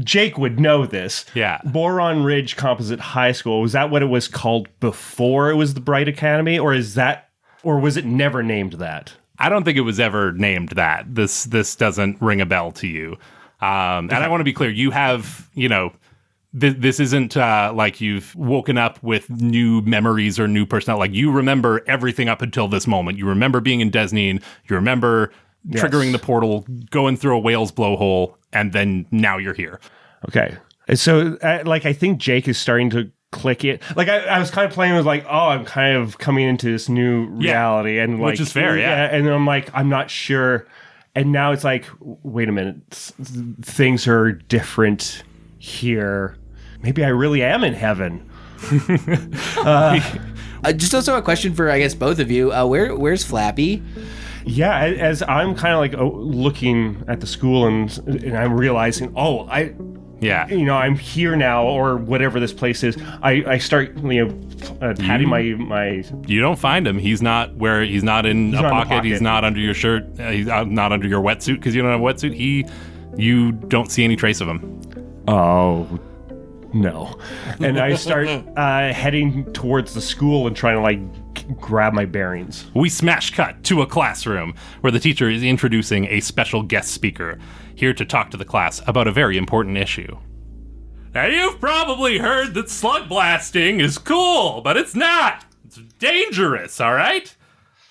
Jake would know this. Yeah. Boron Ridge Composite High School, was that what it was called before it was the Bright Academy, or was it never named that? I don't think it was ever named that. This doesn't ring a bell to you. And I want to be clear, you have, this isn't like you've woken up with new memories or new personnel. Like, you remember everything up until this moment. You remember being in Desneen. You remember triggering the portal, going through a whale's blowhole, and then now you're here. Okay. So, I think Jake is starting to click it. I was kind of playing with I'm kind of coming into this new reality. And which is fair, yeah. And I'm I'm not sure. And now it's wait a minute. Things are different here. Maybe I really am in heaven. Just also a question for, I guess, both of you. Where's Flappy? Yeah, as I'm kind of looking at the school and I'm realizing, Yeah. I'm here now, or whatever this place is. I start, patting my. You don't find him. He's not in a pocket. He's not under your shirt. He's not under your wetsuit because you don't have a wetsuit. You don't see any trace of him. Oh, no. And I start heading towards the school and trying to grab my bearings. We smash cut to a classroom where the teacher is introducing a special guest speaker here to talk to the class about a very important issue. Now, you've probably heard that slug blasting is cool, but it's not. It's dangerous, all right?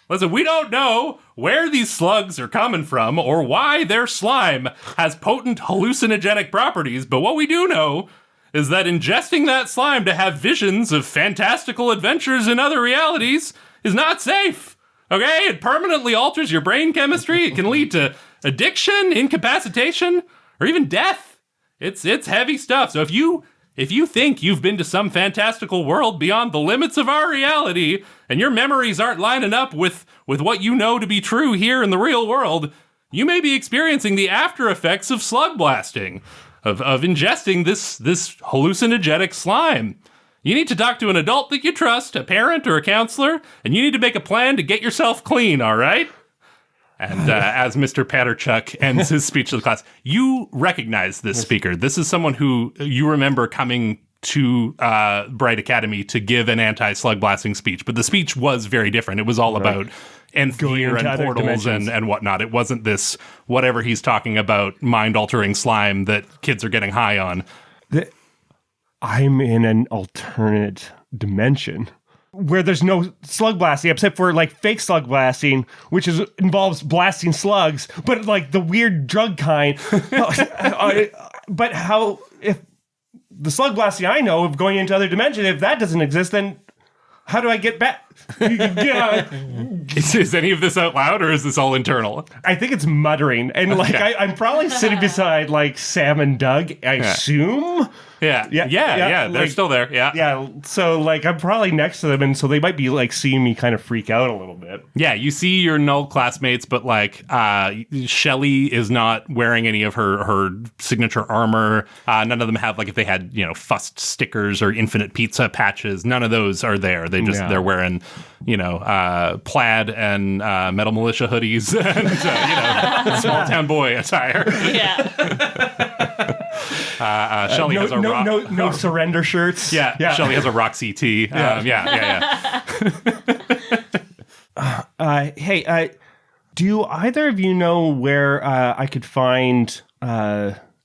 Listen, we don't know where these slugs are coming from or why their slime has potent hallucinogenic properties, but what we do know is that ingesting that slime to have visions of fantastical adventures in other realities is not safe. Okay? It permanently alters your brain chemistry. It can lead to addiction, incapacitation, or even death. It's heavy stuff. So if you think you've been to some fantastical world beyond the limits of our reality, and your memories aren't lining up with what you know to be true here in the real world, you may be experiencing the after effects of slug blasting, of ingesting this hallucinogenic slime. You need to talk to an adult that you trust, a parent or a counselor, and you need to make a plan to get yourself clean, all right? And as Mr. Patterchuck ends his speech to the class, you recognize this speaker. This is someone who you remember coming to Bright Academy to give an anti-slug blasting speech, but the speech was very different. It was all about nth year and portals and whatnot. It wasn't this whatever he's talking about mind-altering slime that kids are getting high on. I'm in an alternate dimension where there's no slug blasting except for fake slug blasting, which involves blasting slugs, but the weird drug kind. But how, if the slug blasting I know of going into other dimensions, if that doesn't exist, then how do I get back? Is any of this out loud or is this all internal? I think it's muttering. And I'm probably sitting beside Sam and Doug, I assume. Yeah. They're still there. Yeah. Yeah. So I'm probably next to them. And so they might be seeing me kind of freak out a little bit. Yeah. You see your null classmates, but Shelly is not wearing any of her signature armor. None of them have if they had, fussed stickers or infinite pizza patches. None of those are there. They're wearing, plaid and metal militia hoodies and, small town boy attire. Yeah. Shelly has a no surrender shirts. Yeah. Shelly has a Roxy tee. Yeah. Hey, do either of you know where I could find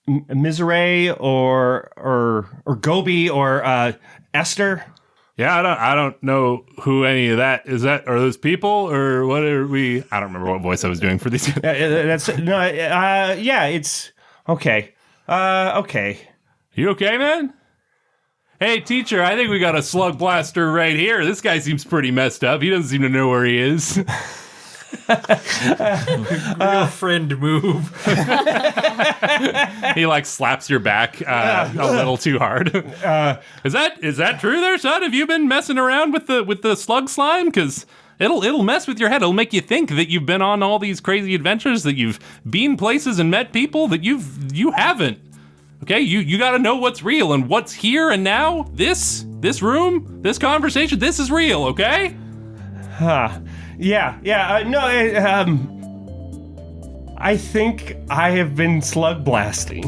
Miserée or Goby or Esther? Yeah, I don't know who any of that is. Are those people or what are we? I don't remember what voice I was doing for these. It's okay. Okay. You okay, man? Hey, teacher, I think we got a slug blaster right here. This guy seems pretty messed up. He doesn't seem to know where he is. Real friend move. He slaps your back a little too hard. Is that true there, son? Have you been messing around with the slug slime? Because it'll mess with your head. It'll make you think that you've been on all these crazy adventures, that you've been places and met people that you haven't. Okay, you got to know what's real and what's here and now. This room, this conversation, this is real. Okay. I think I have been slug blasting.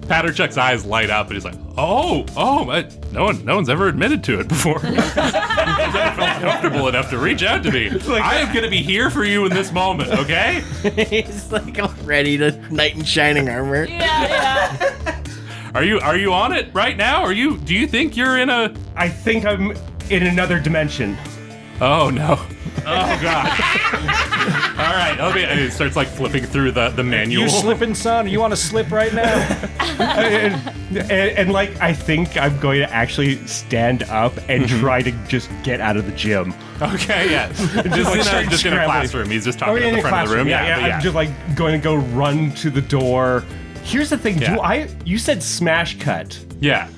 Patterchuck's eyes light up and he's like, oh, no one's ever admitted to it before. I felt comfortable enough to reach out to me. I am going to be here for you in this moment, okay? He's all ready to knight in shining armor. Yeah. Are you on it right now? Do you think you're in a... I think I'm in another dimension. Oh, no. Oh, God. All right. And he starts flipping through the manual. You slipping, son? You want to slip right now? and I think I'm going to actually stand up and try to just get out of the gym. Okay, yeah. Just in a classroom. He's just talking at the front of the room. Yeah. I'm just going to go run to the door. Here's the thing. You said smash cut. Yeah.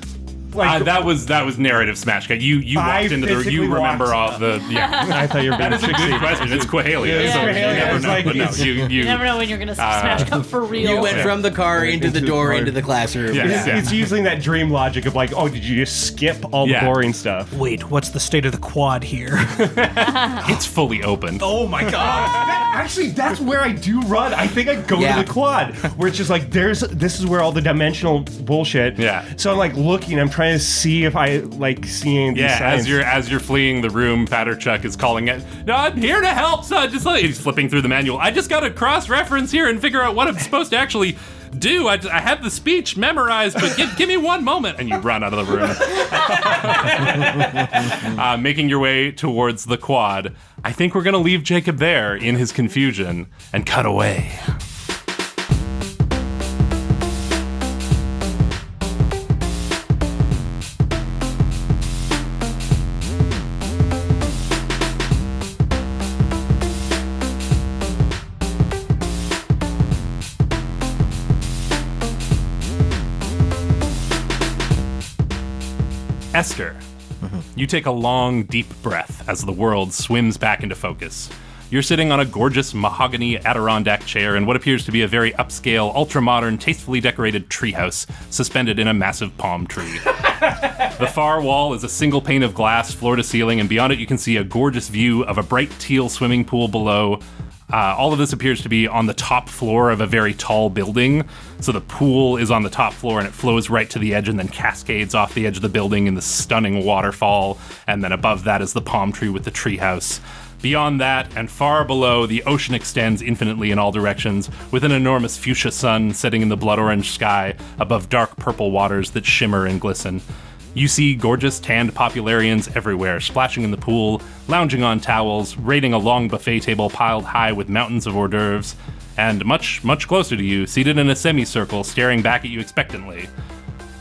That was narrative smash cut. You walked into the room. You remember all the I thought you were being That is a good question. It's Quahalia. So You never know when you're gonna smash cut for real. You went from the car into the door into the classroom. Yes. It's using that dream logic of like, oh, did you just skip all the boring stuff? Wait, what's the state of the quad here? It's fully open. Oh my god. Actually, that's where I do run. I think I go to the quad, where it's just like, this is where all the dimensional bullshit. Yeah. So I'm like looking, I'm trying to see if I like seeing these signs. as you're fleeing the room, Patterchuck is calling it. No, I'm here to help, son. Just like he's flipping through the manual. I just got to cross-reference here and figure out what I'm supposed to actually do. I have the speech memorized, but give me one moment. And you run out of the room. Making your way towards the quad. I think we're going to leave Jacob there in his confusion and cut away. Esther, you take a long, deep breath as the world swims back into focus. You're sitting on a gorgeous mahogany Adirondack chair in what appears to be a very upscale, ultra-modern, tastefully decorated treehouse suspended in a massive palm tree. The far wall is a single pane of glass, floor to ceiling, and beyond it you can see a gorgeous view of a bright teal swimming pool below. All of this appears to be on the top floor of a very tall building. So the pool is on the top floor and it flows right to the edge and then cascades off the edge of the building in the stunning waterfall. And then above that is the palm tree with the treehouse. Beyond that, and far below, the ocean extends infinitely in all directions, with an enormous fuchsia sun setting in the blood orange sky above dark purple waters that shimmer and glisten. You see gorgeous tanned popularians everywhere, splashing in the pool, lounging on towels, raiding a long buffet table piled high with mountains of hors d'oeuvres, and much, much closer to you, seated in a semicircle, staring back at you expectantly.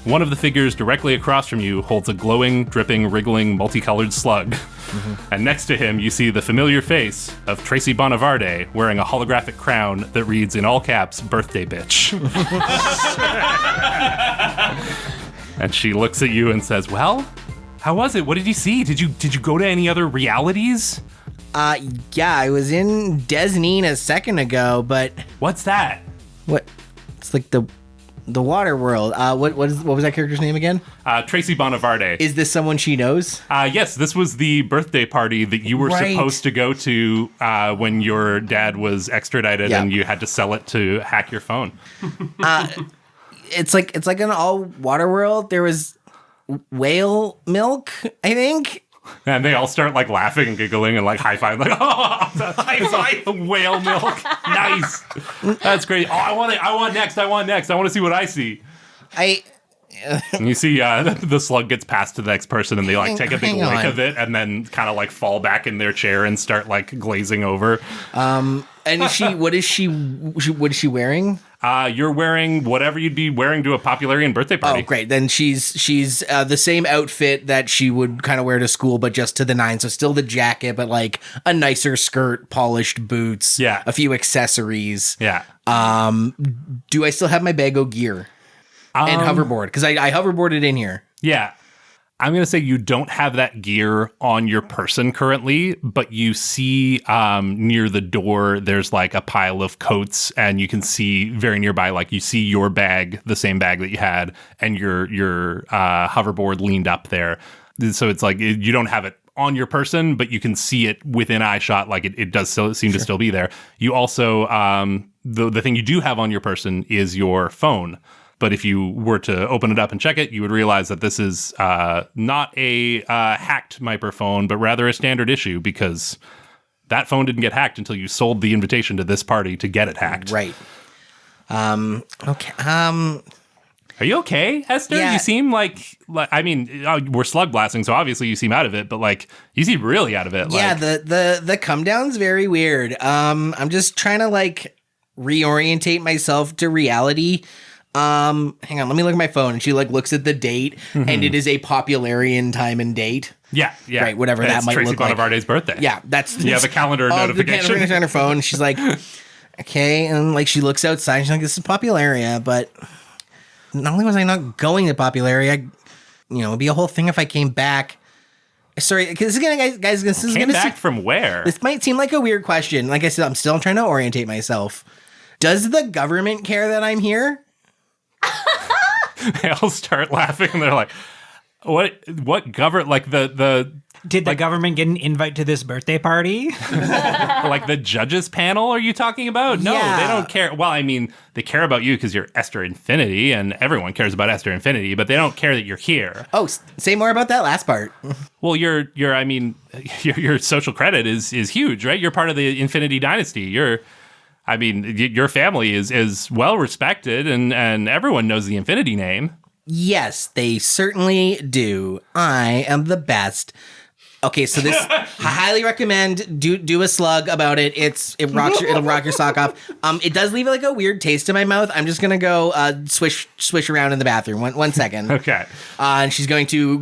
One of the figures directly across from you holds a glowing, dripping, wriggling, multicolored slug. And next to him, you see the familiar face of Tracy Bonavarte wearing a holographic crown that reads in all caps, "Birthday Bitch." And she looks at you and says, "Well, how was it? What did you see? Did you go to any other realities?" Yeah, I was in Desneen a second ago, but What's that? what? It's like the water world. What was that character's name again? Tracy Bonavarte. Is this someone she knows? Yes, this was the birthday party that you were Right. supposed to go to when your dad was extradited and you had to sell it to hack your phone. It's like an all water world. There was whale milk, I think. And they all start like laughing and giggling and like high five, like, oh, high five, whale milk, nice, that's great. Oh, I want next. I want to see what I see. And you see the slug gets passed to the next person, and they like take a big lick of it, and then kind of like fall back in their chair and start like glazing over. And what is she wearing? You're wearing whatever you'd be wearing to a Popularian birthday party. Oh, great. Then she's the same outfit that she would kind of wear to school, but just to the nine. So still the jacket, but like a nicer skirt, polished boots, a few accessories. Yeah. Do I still have my Bago gear and hoverboard? Because I hoverboarded in here. Yeah. I'm going to say you don't have that gear on your person currently, but you see near the door, there's like a pile of coats, and you can see very nearby, like you see your bag, the same bag that you had, and your hoverboard leaned up there. So it's like you don't have it on your person, but you can see it within eye shot, like it does still seem to still be there. You also, the thing you do have on your person is your phone. But if you were to open it up and check it, you would realize that this is not a hacked microphone, but rather a standard issue, because that phone didn't get hacked until you sold the invitation to this party to get it hacked. Right. Okay. Are you okay, Esther? Yeah. You seem like I mean, we're slug blasting, so obviously you seem out of it, but like you seem really out of it. Yeah, like, the come down's very weird. I'm just trying to like reorientate myself to reality. Hang on, let me look at my phone. And she like looks at the date, and it is a Popularian time and date. Yeah. Right, whatever And that it's might Tracy look like. Bonavarte's birthday. Yeah, that's You have a calendar notification. The calendar on her phone. She's like, okay, and like she looks outside. She's like, this is Popularia, but not only was I not going to Popularia, it'd be a whole thing if I came back. Sorry, because guys, this is Came gonna back from where? this might seem like a weird question. Like I said, I'm still trying to orientate myself. Does the government care that I'm here? They all start laughing and they're like, what government, like Did the government get an invite to this birthday party? like the judges panel are you talking about? No, Yeah. they don't care. Well, I mean, they care about you because you're Esther Infinitē and everyone cares about Esther Infinitē, but they don't care that you're here. Oh, say more about that last part. Well, your social credit is huge, right? You're part of the Infinitē dynasty. Your family is well respected and everyone knows the Infinitē name. Yes, they certainly do. I am the best. Okay, so this I highly recommend do a slug about it. It'll rock your sock off. It does leave like a weird taste in my mouth. I'm just gonna go swish around in the bathroom. One second. Okay. And she's going to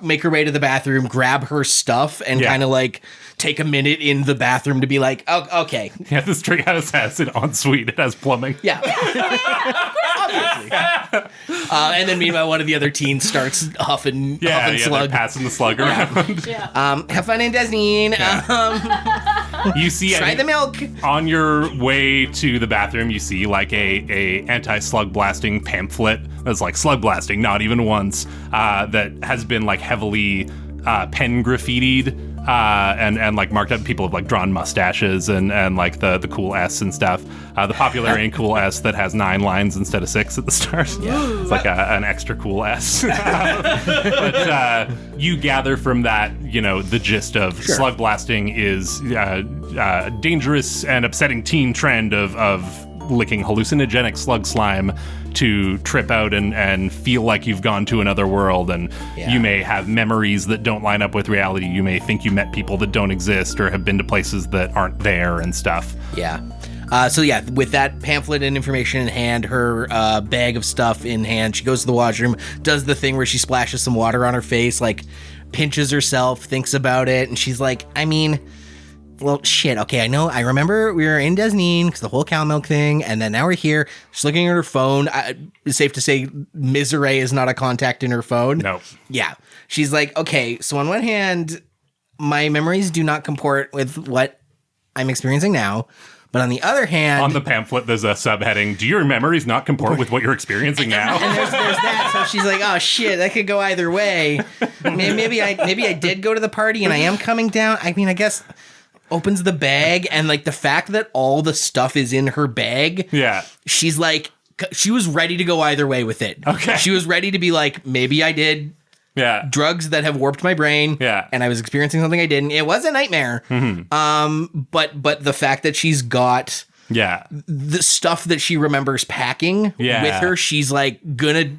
make her way to the bathroom, grab her stuff, and kind of like take a minute in the bathroom to be like, oh, okay. Yeah, this treehouse has an ensuite. It has plumbing. Yeah. Obviously. And then meanwhile, one of the other teens starts huffing They're slug. passing the slug around. Have fun in Disney. You see, Try the milk. on your way to the bathroom, you see like a anti-slug blasting pamphlet that's like slug blasting, not even once, that has been like heavily pen graffitied. And like marked up. People have like drawn mustaches and like the cool S and stuff. The popular ain't cool S that has 9 lines instead of 6 at the start. Yeah. It's like an extra cool S. But you gather from that, the gist of slug blasting is a dangerous and upsetting teen trend of licking hallucinogenic slug slime to trip out and feel like you've gone to another world, and you may have memories that don't line up with reality. You may think you met people that don't exist or have been to places that aren't there and stuff. Yeah. With that pamphlet and information in hand, her bag of stuff in hand, she goes to the washroom, does the thing where she splashes some water on her face, like pinches herself, thinks about it, and she's like, well, shit, okay, I remember we were in Disney because the whole cow milk thing, and then now we're here. She's looking at her phone. It's safe to say Miserée is not a contact in her phone. No. Yeah. She's like, okay, so on one hand, my memories do not comport with what I'm experiencing now. But on the other hand... On the pamphlet, there's a subheading, do your memories not comport with what you're experiencing now? And there's that, so she's like, oh shit, that could go either way. Maybe I did go to the party and I am coming down. I mean, I guess... Opens the bag, and like the fact that all the stuff is in her bag, she's like, she was ready to go either way with it. Okay. She was ready to be like, maybe I did drugs that have warped my brain, and I was experiencing something I didn't. It was a nightmare. Mm-hmm. But the fact that she's got the stuff that she remembers packing with her, she's like gonna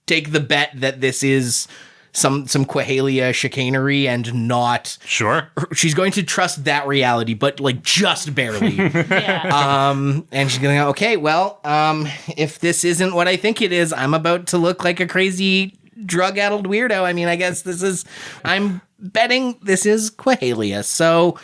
take the bet that this is some Quahalia chicanery and not... Sure. She's going to trust that reality, but like just barely. And she's going to go, okay, well, if this isn't what I think it is, I'm about to look like a crazy drug-addled weirdo. I mean, I guess I'm betting this is Quahalia. So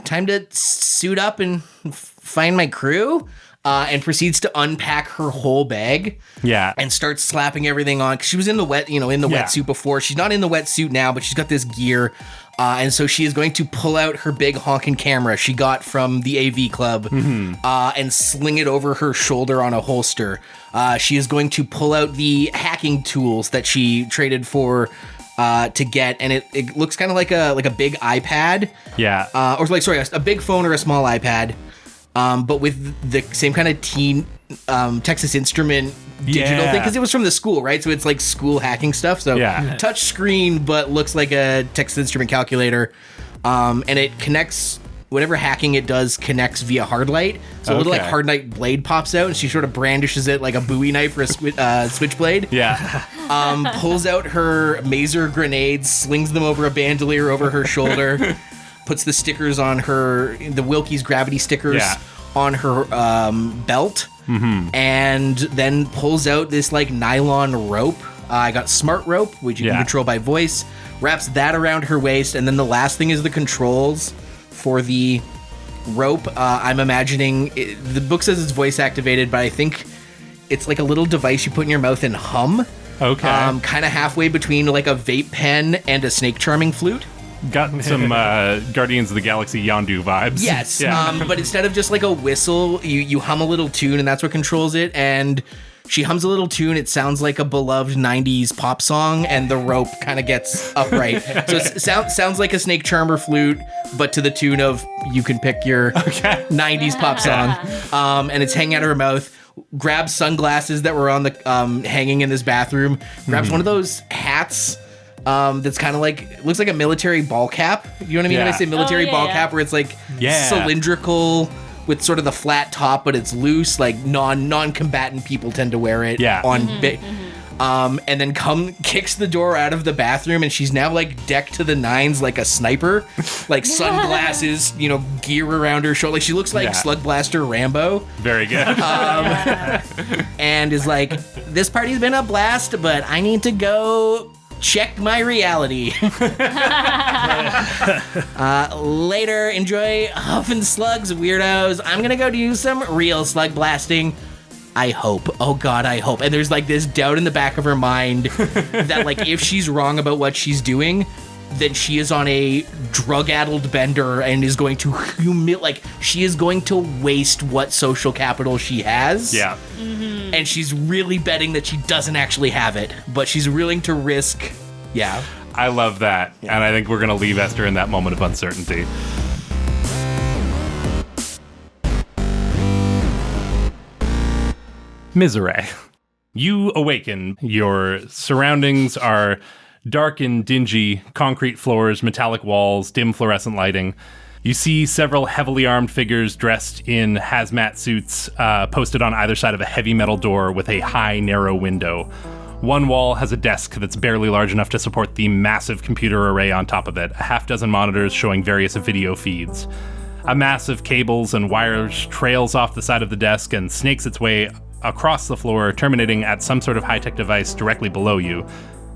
time to suit up and find my crew. And proceeds to unpack her whole bag. Yeah. And starts slapping everything on. 'Cause she was in the wetsuit before. She's not in the wetsuit now, but she's got this gear. And so she is going to pull out her big honking camera she got from the AV club and sling it over her shoulder on a holster. She is going to pull out the hacking tools that she traded for to get, and it looks kind of like a big iPad. Yeah. A big phone or a small iPad. But with the same kind of teen Texas Instrument digital thing, because it was from the school, right? So it's like school hacking stuff. So touch screen, but looks like a Texas Instrument calculator. And it connects, whatever hacking it does connects via hard light. So a little like hard light blade pops out, and she sort of brandishes it like a Bowie knife or a switchblade. Yeah. Pulls out her maser grenades, slings them over a bandolier over her shoulder. Puts the stickers on the Wilkie's gravity stickers on her belt, and then pulls out this like nylon rope. I got smart rope, which you can control by voice. Wraps that around her waist, and then the last thing is the controls for the rope. I'm imagining the book says it's voice activated, but I think it's like a little device you put in your mouth and hum. Okay. Kind of halfway between like a vape pen and a snake charming flute. Got some Guardians of the Galaxy Yondu vibes. Yes, Yeah. but instead of just like a whistle, you hum a little tune, and that's what controls it. And she hums a little tune. It sounds like a beloved 90s pop song, and the rope kind of gets upright. So it sounds like a snake charmer flute, but to the tune of you can pick your 90s pop song. And it's hanging out of her mouth. Grabs sunglasses that were on the hanging in this bathroom. Grabs one of those hats. That's kind of like, looks like a military ball cap. You know what I mean when I say military ball cap, where it's like cylindrical with sort of the flat top, but it's loose. Like non-combatant people tend to wear it. And then kicks the door out of the bathroom, and she's now like decked to the nines like a sniper, like sunglasses, gear around her shoulder. Like she looks like Slugblaster Rambo. Very good. And is like, this party's been a blast, but I need to go check my reality. Later, enjoy huffing slugs, weirdos. I'm gonna go do some real slug blasting. I hope. Oh God, I hope. And there's like this doubt in the back of her mind that like if she's wrong about what she's doing, then she is on a drug-addled bender and is going to she is going to waste what social capital she has. Yeah. And she's really betting that she doesn't actually have it, but she's willing to risk. Yeah. I love that. And I think we're going to leave Esther in that moment of uncertainty. Miserée. You awaken. Your surroundings are dark and dingy, concrete floors, metallic walls, dim fluorescent lighting. You see several heavily armed figures dressed in hazmat suits posted on either side of a heavy metal door with a high, narrow window. One wall has a desk that's barely large enough to support the massive computer array on top of it, a half dozen monitors showing various video feeds. A mass of cables and wires trails off the side of the desk and snakes its way across the floor, terminating at some sort of high-tech device directly below you.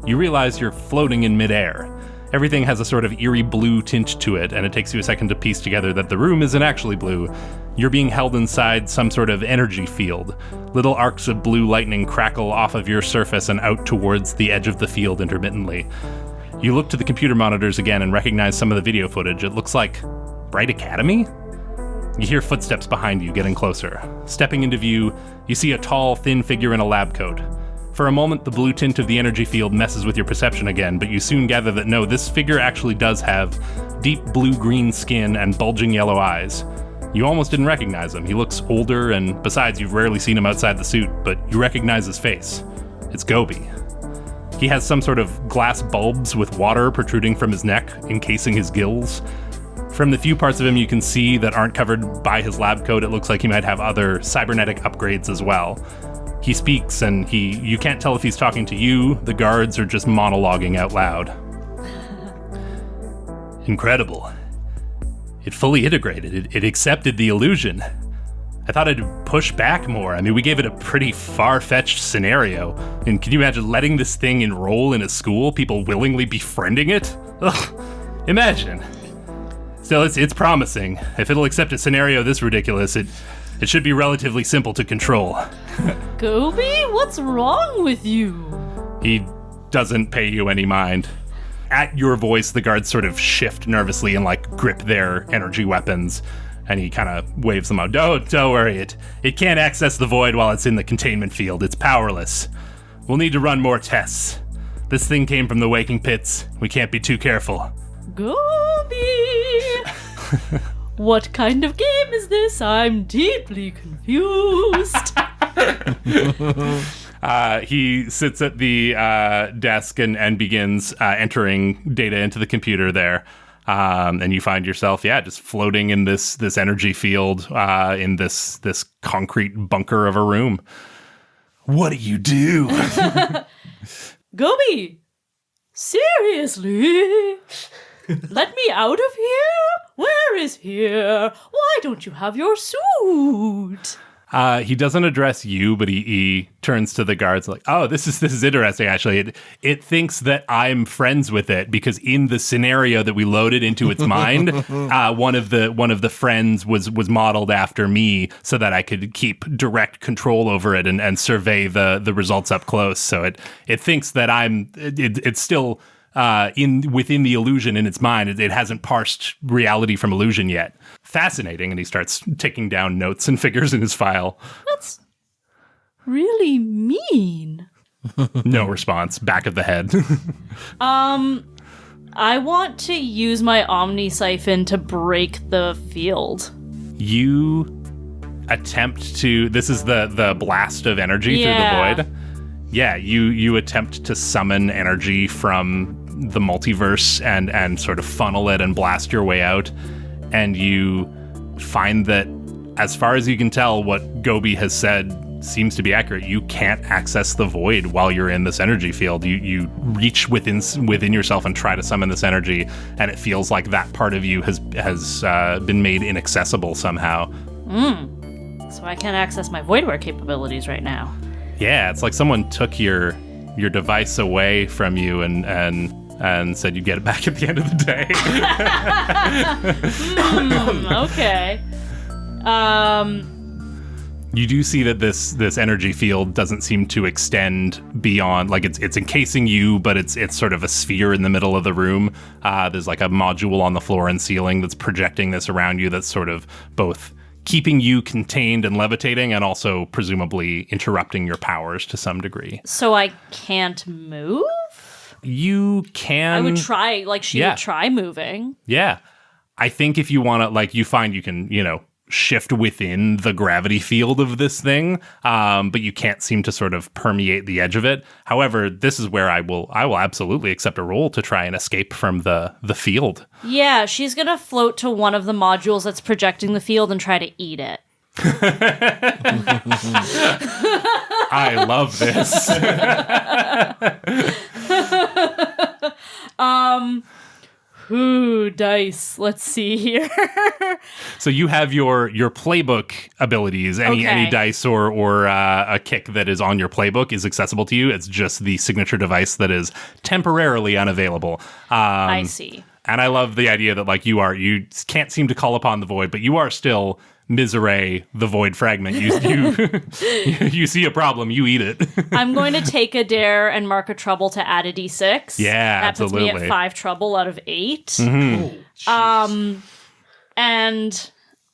You realize you're floating in midair. Everything has a sort of eerie blue tint to it, and it takes you a second to piece together that the room isn't actually blue. You're being held inside some sort of energy field. Little arcs of blue lightning crackle off of your surface and out towards the edge of the field intermittently. You look to the computer monitors again and recognize some of the video footage. It looks like Bright Academy? You hear footsteps behind you getting closer. Stepping into view, you see a tall, thin figure in a lab coat. For a moment, the blue tint of the energy field messes with your perception again, but you soon gather that no, this figure actually does have deep blue-green skin and bulging yellow eyes. You almost didn't recognize him. He looks older, and besides, you've rarely seen him outside the suit, but you recognize his face. It's Goby. He has some sort of glass bulbs with water protruding from his neck, encasing his gills. From the few parts of him you can see that aren't covered by his lab coat, it looks like he might have other cybernetic upgrades as well. He speaks, and you can't tell if he's talking to you, the guards, or just monologuing out loud. Incredible. It fully integrated. It accepted the illusion. I thought it'd push back more. I mean, we gave it a pretty far-fetched scenario. And can you imagine letting this thing enroll in a school? People willingly befriending it? Ugh, imagine. Still, it's promising. If it'll accept a scenario this ridiculous, it should be relatively simple to control. Goby, what's wrong with you? He doesn't pay you any mind. At your voice, the guards sort of shift nervously and grip their energy weapons, and he kind of waves them out. Don't worry, it can't access the void while it's in the containment field. It's powerless. We'll need to run more tests. This thing came from the waking pits. We can't be too careful. Goby! What kind of game is this? I'm deeply confused. He sits at the desk and begins entering data into the computer there. And you find yourself, just floating in this energy field in this concrete bunker of a room. What do you do? Goby! Seriously? Let me out of here? Where is here? Why don't you have your suit? He doesn't address you, but he turns to the guards like, "Oh, this is interesting. Actually, it thinks that I'm friends with it because in the scenario that we loaded into its mind, one of the friends was modeled after me, so that I could keep direct control over it and survey the results up close. So it thinks that it's still within the illusion in its mind. It hasn't parsed reality from illusion yet." Fascinating, and he starts taking down notes and figures in his file. That's really mean. No response. Back of the head. I want to use my Omni Siphon to break the field. You attempt to... This is the blast of energy through the void. Yeah, you attempt to summon energy from the multiverse and sort of funnel it and blast your way out. And you find that, as far as you can tell, what Goby has said seems to be accurate. You can't access the void while you're in this energy field. You reach within yourself and try to summon this energy, and it feels like that part of you has been made inaccessible somehow. So I can't access my voidware capabilities right now. Yeah, it's like someone took your device away from you and said you'd get it back at the end of the day. Okay. You do see that this energy field doesn't seem to extend beyond, like it's encasing you, but it's sort of a sphere in the middle of the room. There's like a module on the floor and ceiling that's projecting this around you that's sort of both keeping you contained and levitating and also presumably interrupting your powers to some degree. So I can't move? You can... I would try, she would try moving. Yeah. I think if you want to, you find you can, shift within the gravity field of this thing, but you can't seem to sort of permeate the edge of it. However, this is where I will absolutely accept a roll to try and escape from the field. Yeah, she's going to float to one of the modules that's projecting the field and try to eat it. I love this. Ooh, dice. Let's see here. So you have your playbook abilities. Any dice or a kick that is on your playbook is accessible to you. It's just the signature device that is temporarily unavailable. I see. And I love the idea that you can't seem to call upon the void, but you are still Miserée, the void fragment. You see a problem, you eat it. I'm going to take a dare and mark a trouble to add a d6. Yeah, that absolutely. Puts me at 5 trouble out of 8. Mm-hmm. And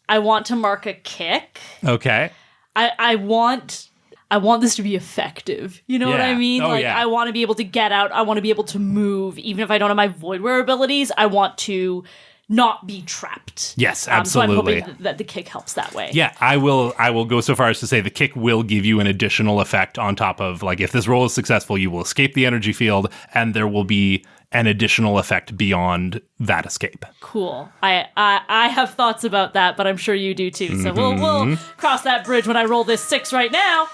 I want to mark a kick. Okay. I want this to be effective. You know what I mean? I want to be able to get out. I want to be able to move. Even if I don't have my voidware abilities, I want to not be trapped. Yes, absolutely. So I'm hoping that the kick helps that way. Yeah, I will go so far as to say the kick will give you an additional effect on top of, if this roll is successful, you will escape the energy field, and there will be an additional effect beyond that escape. Cool. I have thoughts about that, but I'm sure you do too. So we'll cross that bridge when I roll this 6 right now.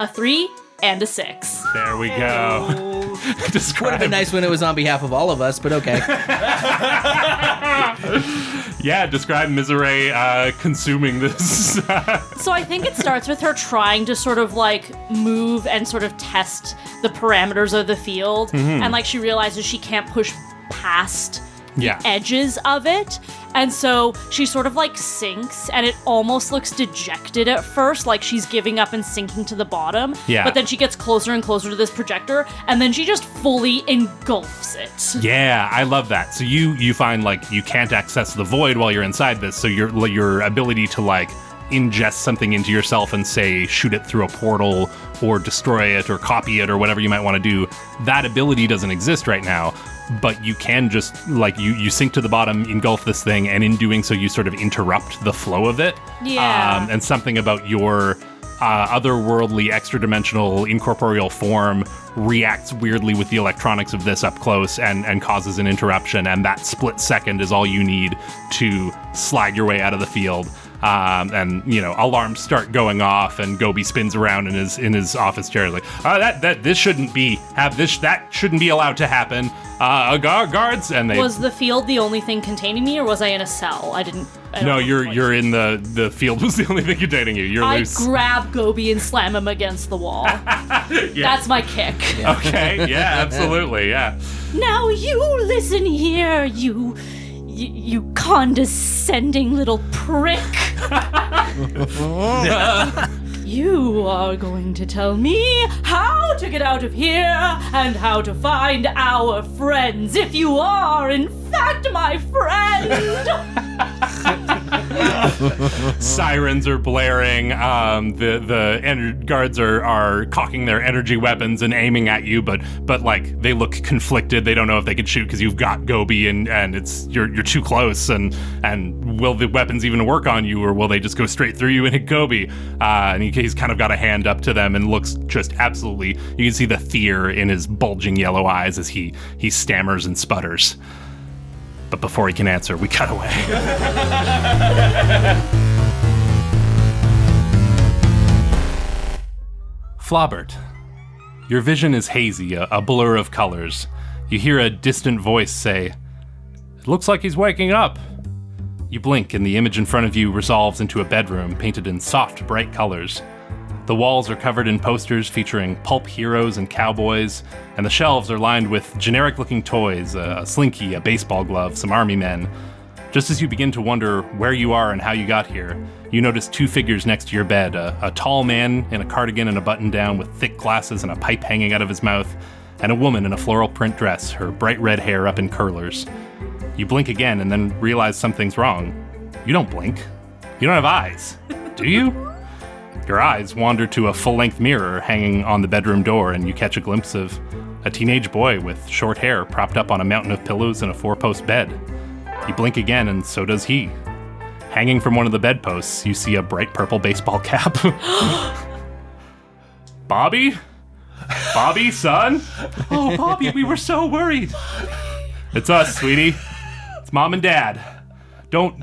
A 3 and a 6. There we go. Would have been nice when it was on behalf of all of us, but okay. Yeah, describe Miserée consuming this. So I think it starts with her trying to sort of move and sort of test the parameters of the field. And she realizes she can't push past the edges of it. And so she sort of sinks, and it almost looks dejected at first, like she's giving up and sinking to the bottom. Yeah. But then she gets closer and closer to this projector, and then she just fully engulfs it. Yeah, I love that. So you find you can't access the void while you're inside this, so your ability to ingest something into yourself and say shoot it through a portal or destroy it or copy it or whatever you might want to do, that ability doesn't exist right now. But you can just, you sink to the bottom, engulf this thing, and in doing so, you sort of interrupt the flow of it. Yeah. And something about your otherworldly, extra-dimensional, incorporeal form reacts weirdly with the electronics of this up close and causes an interruption, and that split second is all you need to slide your way out of the field. And alarms start going off, and Goby spins around in his office chair like, this shouldn't be allowed to happen. Guards, and they. Was the field the only thing containing me, or was I in a cell? I don't No, know you're in the field was the only thing containing you. You're I loose. grab Goby and slam him against the wall. That's my kick. Okay, yeah, absolutely, yeah. Now you listen here, you condescending little prick. You are going to tell me how to get out of here and how to find our friends if you are, in fact, my friend. Sirens are blaring. The guards are cocking their energy weapons and aiming at you, but like they look conflicted. They don't know if they can shoot because you've got Goby and you're too close. And will the weapons even work on you, or will they just go straight through you and hit Goby? And he's kind of got a hand up to them and looks just absolutely. You can see the fear in his bulging yellow eyes as he stammers and sputters. But before he can answer, we cut away. Flobert, your vision is hazy, a blur of colors. You hear a distant voice say, "It looks like he's waking up." You blink and the image in front of you resolves into a bedroom painted in soft, bright colors. The walls are covered in posters featuring pulp heroes and cowboys, and the shelves are lined with generic-looking toys, a slinky, a baseball glove, some army men. Just as you begin to wonder where you are and how you got here, you notice two figures next to your bed, a tall man in a cardigan and a button-down with thick glasses and a pipe hanging out of his mouth, and a woman in a floral print dress, her bright red hair up in curlers. You blink again and then realize something's wrong. You don't blink. You don't have eyes, do you? Your eyes wander to a full-length mirror hanging on the bedroom door, and you catch a glimpse of a teenage boy with short hair propped up on a mountain of pillows in a four-post bed. You blink again, and so does he. Hanging from one of the bedposts, you see a bright purple baseball cap. Bobby? Bobby, son? Oh, Bobby, we were so worried. It's us, sweetie. It's Mom and Dad. Don't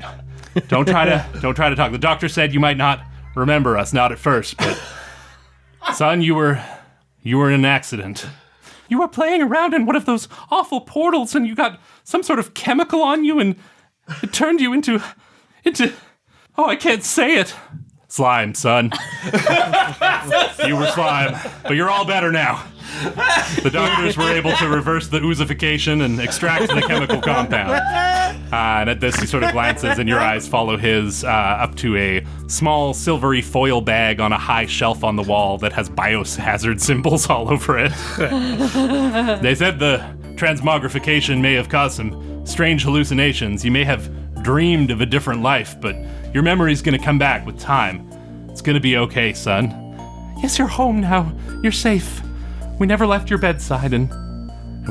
try to talk. The doctor said you might not remember us, not at first, but son, you were in an accident. You were playing around in one of those awful portals, and you got some sort of chemical on you, and it turned you into oh, I can't say it. Slime, son. You were slime, but you're all better now. The doctors were able to reverse the oozification and extract the chemical compound. And at this, he sort of glances, and your eyes follow his up to a small silvery foil bag on a high shelf on the wall that has biohazard symbols all over it. They said the transmogrification may have caused some strange hallucinations. You may have dreamed of a different life, but your memory's gonna come back with time. It's gonna be okay, son. Yes, you're home now. You're safe. We never left your bedside, and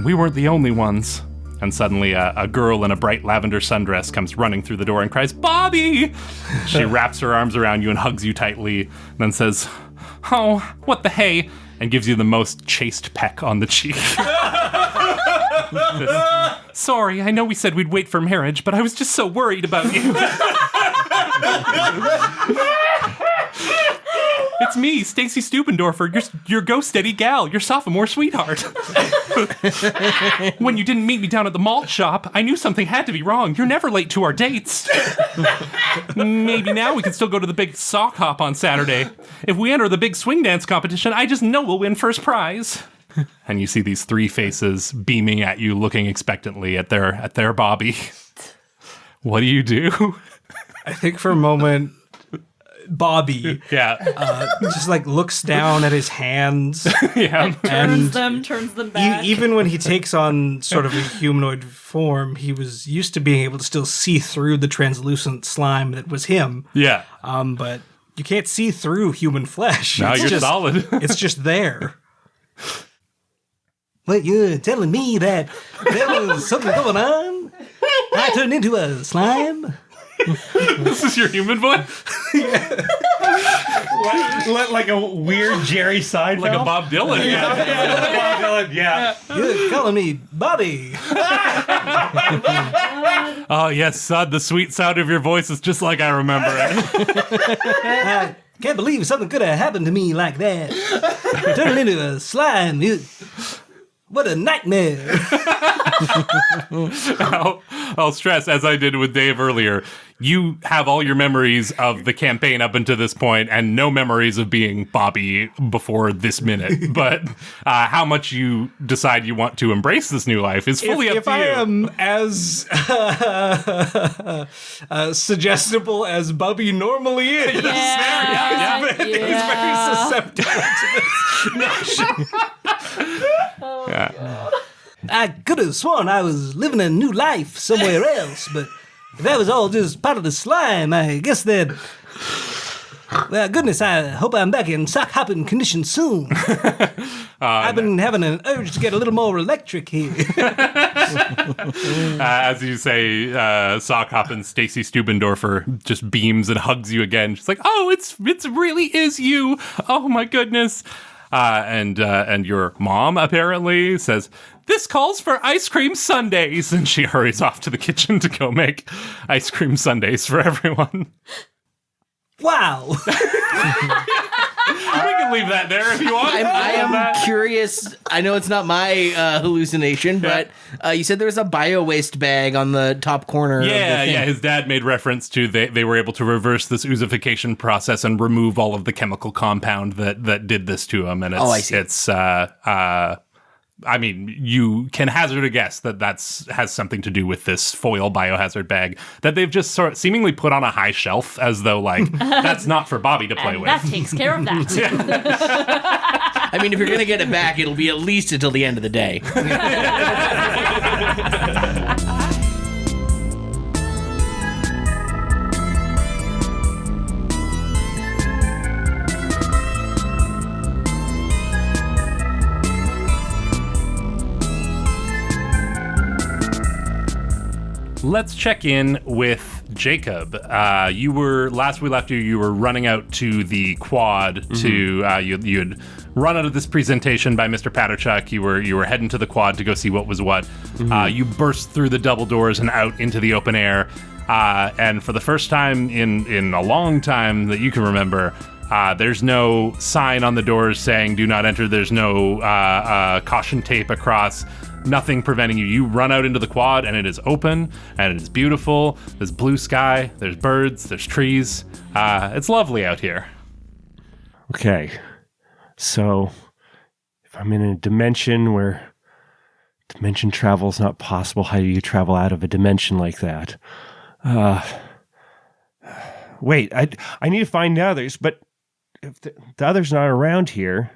we weren't the only ones. And suddenly a girl in a bright lavender sundress comes running through the door and cries, "Bobby!" She wraps her arms around you and hugs you tightly, and then says, "Oh, what the hey," and gives you the most chaste peck on the cheek. "Sorry, I know we said we'd wait for marriage, but I was just so worried about you." It's me, Stacy Stupendorfer, your ghost-steady gal, your sophomore sweetheart. When you didn't meet me down at the malt shop, I knew something had to be wrong. You're never late to our dates. Maybe now we can still go to the big sock hop on Saturday. If we enter the big swing dance competition, I just know we'll win first prize. And you see these three faces beaming at you, looking expectantly at their Bobby. What do you do? I think for a moment, Bobby just like looks down at his hands. Yeah. Turns them back. Even when he takes on sort of a humanoid form, he was used to being able to still see through the translucent slime that was him. Yeah. But you can't see through human flesh. Now you're just solid. It's just there. Well, you're telling me that there was something going on? I turned into a slime? This is your human voice? Like a weird Jerry Seinfeld? Like a Bob Dylan. Bob Dylan, yeah. You're calling me Bobby. Oh, yes, son, the sweet sound of your voice is just like I remember it. I can't believe something could have happened to me like that. Turning into a slime. What a nightmare. I'll stress, as I did with Dave earlier, you have all your memories of the campaign up until this point and no memories of being Bobby before this minute. But how much you decide you want to embrace this new life is fully up if to you. I am as suggestible as Bubby normally is, Yeah. he's very susceptible to this. I could have sworn I was living a new life somewhere else, but if that was all just part of the slime, I guess that... Well, goodness, I hope I'm back in sock hopping condition soon. I've been having an urge to get a little more electric here. As you say, sock hopping Stacy Stubendorfer just beams and hugs you again. She's like, "Oh, it's really is you. Oh my goodness." And your mom apparently says, "This calls for ice cream sundaes," and she hurries off to the kitchen to go make ice cream sundaes for everyone. Wow. We can leave that there if you want. I am curious. I know it's not my hallucination, but you said there was a bio-waste bag on the top corner of the thing. Yeah. His dad made reference to they were able to reverse this oozification process and remove all of the chemical compound that did this to him. And it's, I see. It's I mean, you can hazard a guess that has something to do with this foil biohazard bag that they've just sort of seemingly put on a high shelf as though, like, that's not for Bobby to play And with. that takes care of that. I mean, if you're going to get it back, it'll be at least until the end of the day. Let's check in with Jacob. Last we left you were running out to the quad to you had run out of this presentation by Mr. Patterchuck. You were heading to the quad to go see what was what. You burst through the double doors and out into the open air. And for the first time in a long time that you can remember, there's no sign on the doors saying "Do not enter." There's no caution tape across. Nothing preventing you. You run out into the quad and it is open and it is beautiful. There's blue sky, there's birds, there's trees. It's lovely out here. Okay. So if I'm in a dimension where dimension travel is not possible, how do you travel out of a dimension like that? Wait, I need to find the others, but if the others not around here,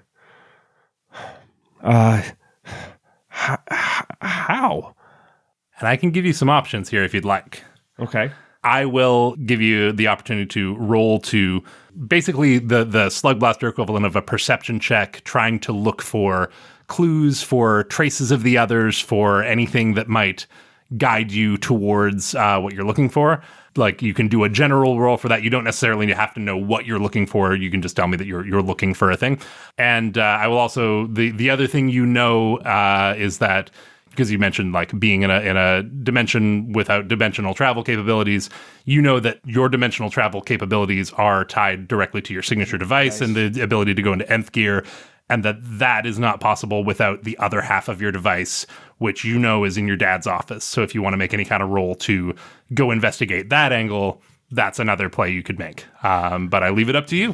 how? And I can give you some options here if you'd like. Okay. I will give you the opportunity to roll to basically the Slugblaster equivalent of a perception check, trying to look for clues, for traces of the others, for anything that might guide you towards what you're looking for. Like, you can do a general roll for that. You don't necessarily have to know what you're looking for. You can just tell me that you're looking for a thing. And I will also, the other thing is that, because you mentioned like being in a dimension without dimensional travel capabilities, you know that your dimensional travel capabilities are tied directly to your signature device and the ability to go into nth gear, and that is not possible without the other half of your device, which you know is in your dad's office. So if you want to make any kind of roll to go investigate that angle, that's another play you could make. But I leave it up to you.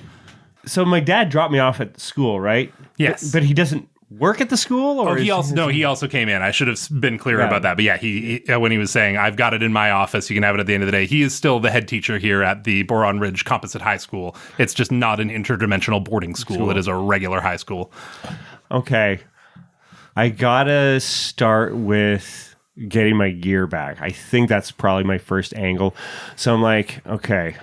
So my dad dropped me off at school, right? Yes. But he doesn't work at the school? Or he also came in. I should have been clearer about that. But yeah, he when he was saying, "I've got it in my office, you can have it at the end of the day," he is still the head teacher here at the Boron Ridge Composite High School. It's just not an interdimensional boarding school. It is a regular high school. Okay. I gotta start with getting my gear back. I think that's probably my first angle. So I'm like, okay,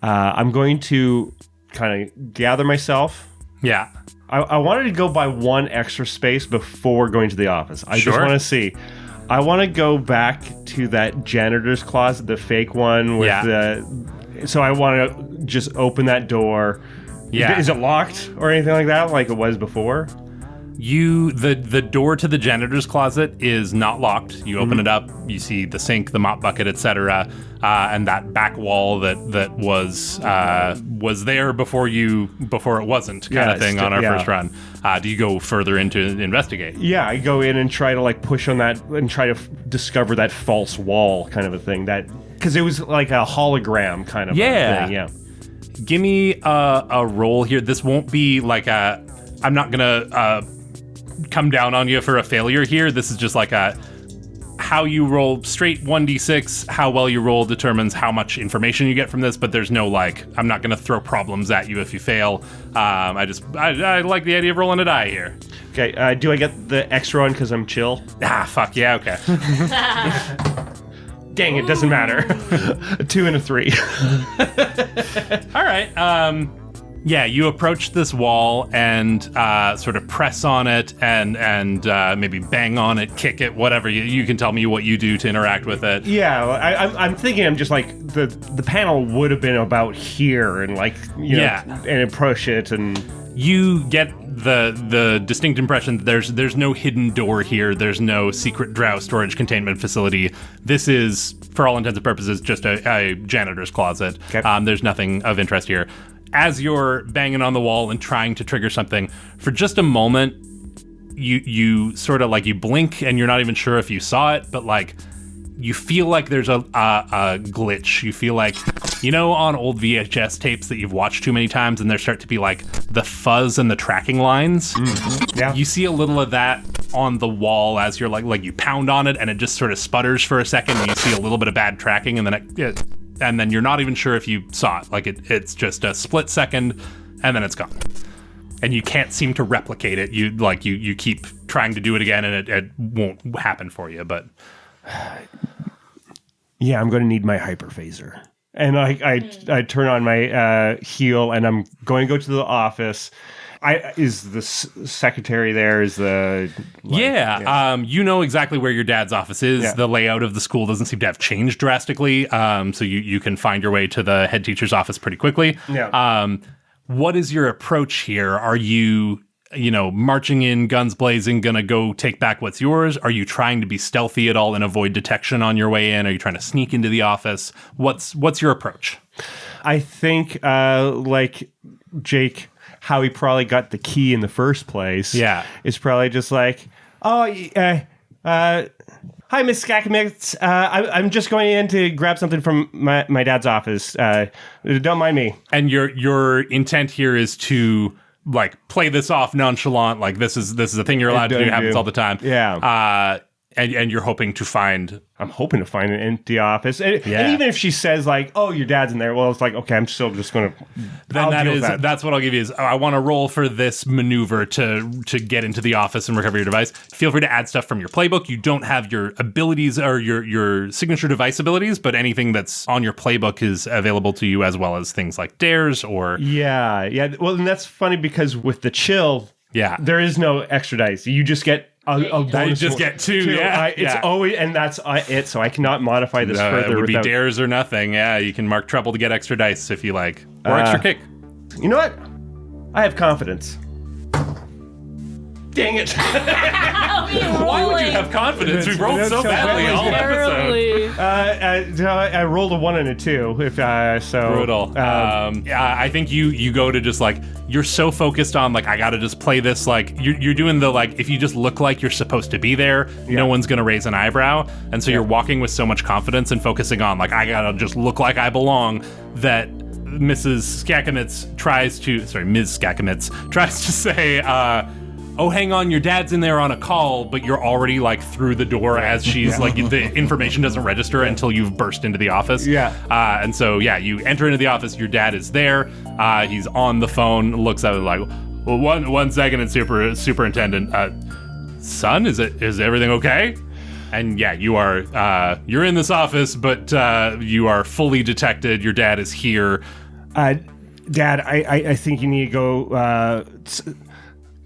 I'm going to kind of gather myself. Yeah. I wanted to go by one extra space before going to the office. I just want to see. I want to go back to that janitor's closet, the fake one with so I want to just open that door. Yeah. Is it locked or anything like that, like it was before? The door to the janitor's closet is not locked. You open it up, you see the sink, the mop bucket, etc., and that back wall that was there before it wasn't kind of thing on our first run. Do you go further into investigate? Yeah, I go in and try to like push on that and try to discover that false wall kind of a thing. That because it was like a hologram kind of a thing. Yeah. Give me a roll here. This won't be like a. I'm not gonna come down on you for a failure here. This is just like how you roll straight 1d6. How well you roll determines how much information you get from this. But there's no like. I'm not gonna throw problems at you if you fail. I like the idea of rolling a die here. Okay. Do I get the extra one because I'm chill? Fuck yeah. Okay. Dang, it doesn't matter. A 2 and a 3. All right. Yeah, you approach this wall and sort of press on it and maybe bang on it, kick it, whatever. You can tell me what you do to interact with it. Yeah, I'm thinking I'm just like the panel would have been about here and like you know and approach it and you get the distinct impression that there's no hidden door here. There's no secret drow storage containment facility. This is, for all intents and purposes, just a janitor's closet. Okay. There's nothing of interest here. As you're banging on the wall and trying to trigger something, for just a moment, you sort of like you blink and you're not even sure if you saw it, but like you feel like there's a glitch. You feel like, you know, on old VHS tapes that you've watched too many times and there start to be like the fuzz and the tracking lines. Mm-hmm. Yeah. You see a little of that on the wall as you're like you pound on it and it just sort of sputters for a second and you see a little bit of bad tracking and then you're not even sure if you saw it. Like it's just a split second and then it's gone. And you can't seem to replicate it. You keep trying to do it again and it won't happen for you, but yeah, I'm going to need my hyperphaser. And I turn on my heel and I'm going to go to the office. Is the secretary there? Is the... you know exactly where your dad's office is. Yeah. The layout of the school doesn't seem to have changed drastically, so you can find your way to the head teacher's office pretty quickly. Yeah. What is your approach here? Are you marching in, guns blazing, gonna go take back what's yours? Are you trying to be stealthy at all and avoid detection on your way in? Are you trying to sneak into the office? What's your approach? I think, like Jake, how he probably got the key in the first place. Yeah. Is probably just like, hi, Miss Skakamitz. I'm just going in to grab something from my dad's office. Don't mind me. And your intent here is to like play this off nonchalant, like this is a thing you're allowed to do, it happens all the time. Yeah. And you're hoping to find... I'm hoping to find an empty office. And even if she says like, oh, your dad's in there, well, it's like, okay, I'm still just going to... Then that's what I'll give you is I want to roll for this maneuver to get into the office and recover your device. Feel free to add stuff from your playbook. You don't have your abilities or your signature device abilities, but anything that's on your playbook is available to you, as well as things like dares or... Yeah. Well, and that's funny because with the chill, there is no extra dice. You just get... You just get two. It's always, and that's it. So I cannot modify this further. It would without... be dares or nothing. Yeah, you can mark trouble to get extra dice if you like, or extra kick. You know what? I have confidence. Dang it! Why would you have confidence? We rolled so badly all episode. I rolled a 1 and a 2. Brutal. I think you go to just like you're so focused on like I gotta just play this like you're doing the like if you just look like you're supposed to be there, no one's gonna raise an eyebrow, and so you're walking with so much confidence and focusing on like I gotta just look like I belong that Ms. Skakamitz tries to say. Oh, hang on, your dad's in there on a call, but you're already like through the door as she's like the information doesn't register until you've burst into the office. And so you enter into the office, your dad is there, he's on the phone, looks at it like, well, one second, and superintendent, son, is everything okay? And you are you're in this office, but you are fully detected. Your dad is here. Dad, I think you need to go.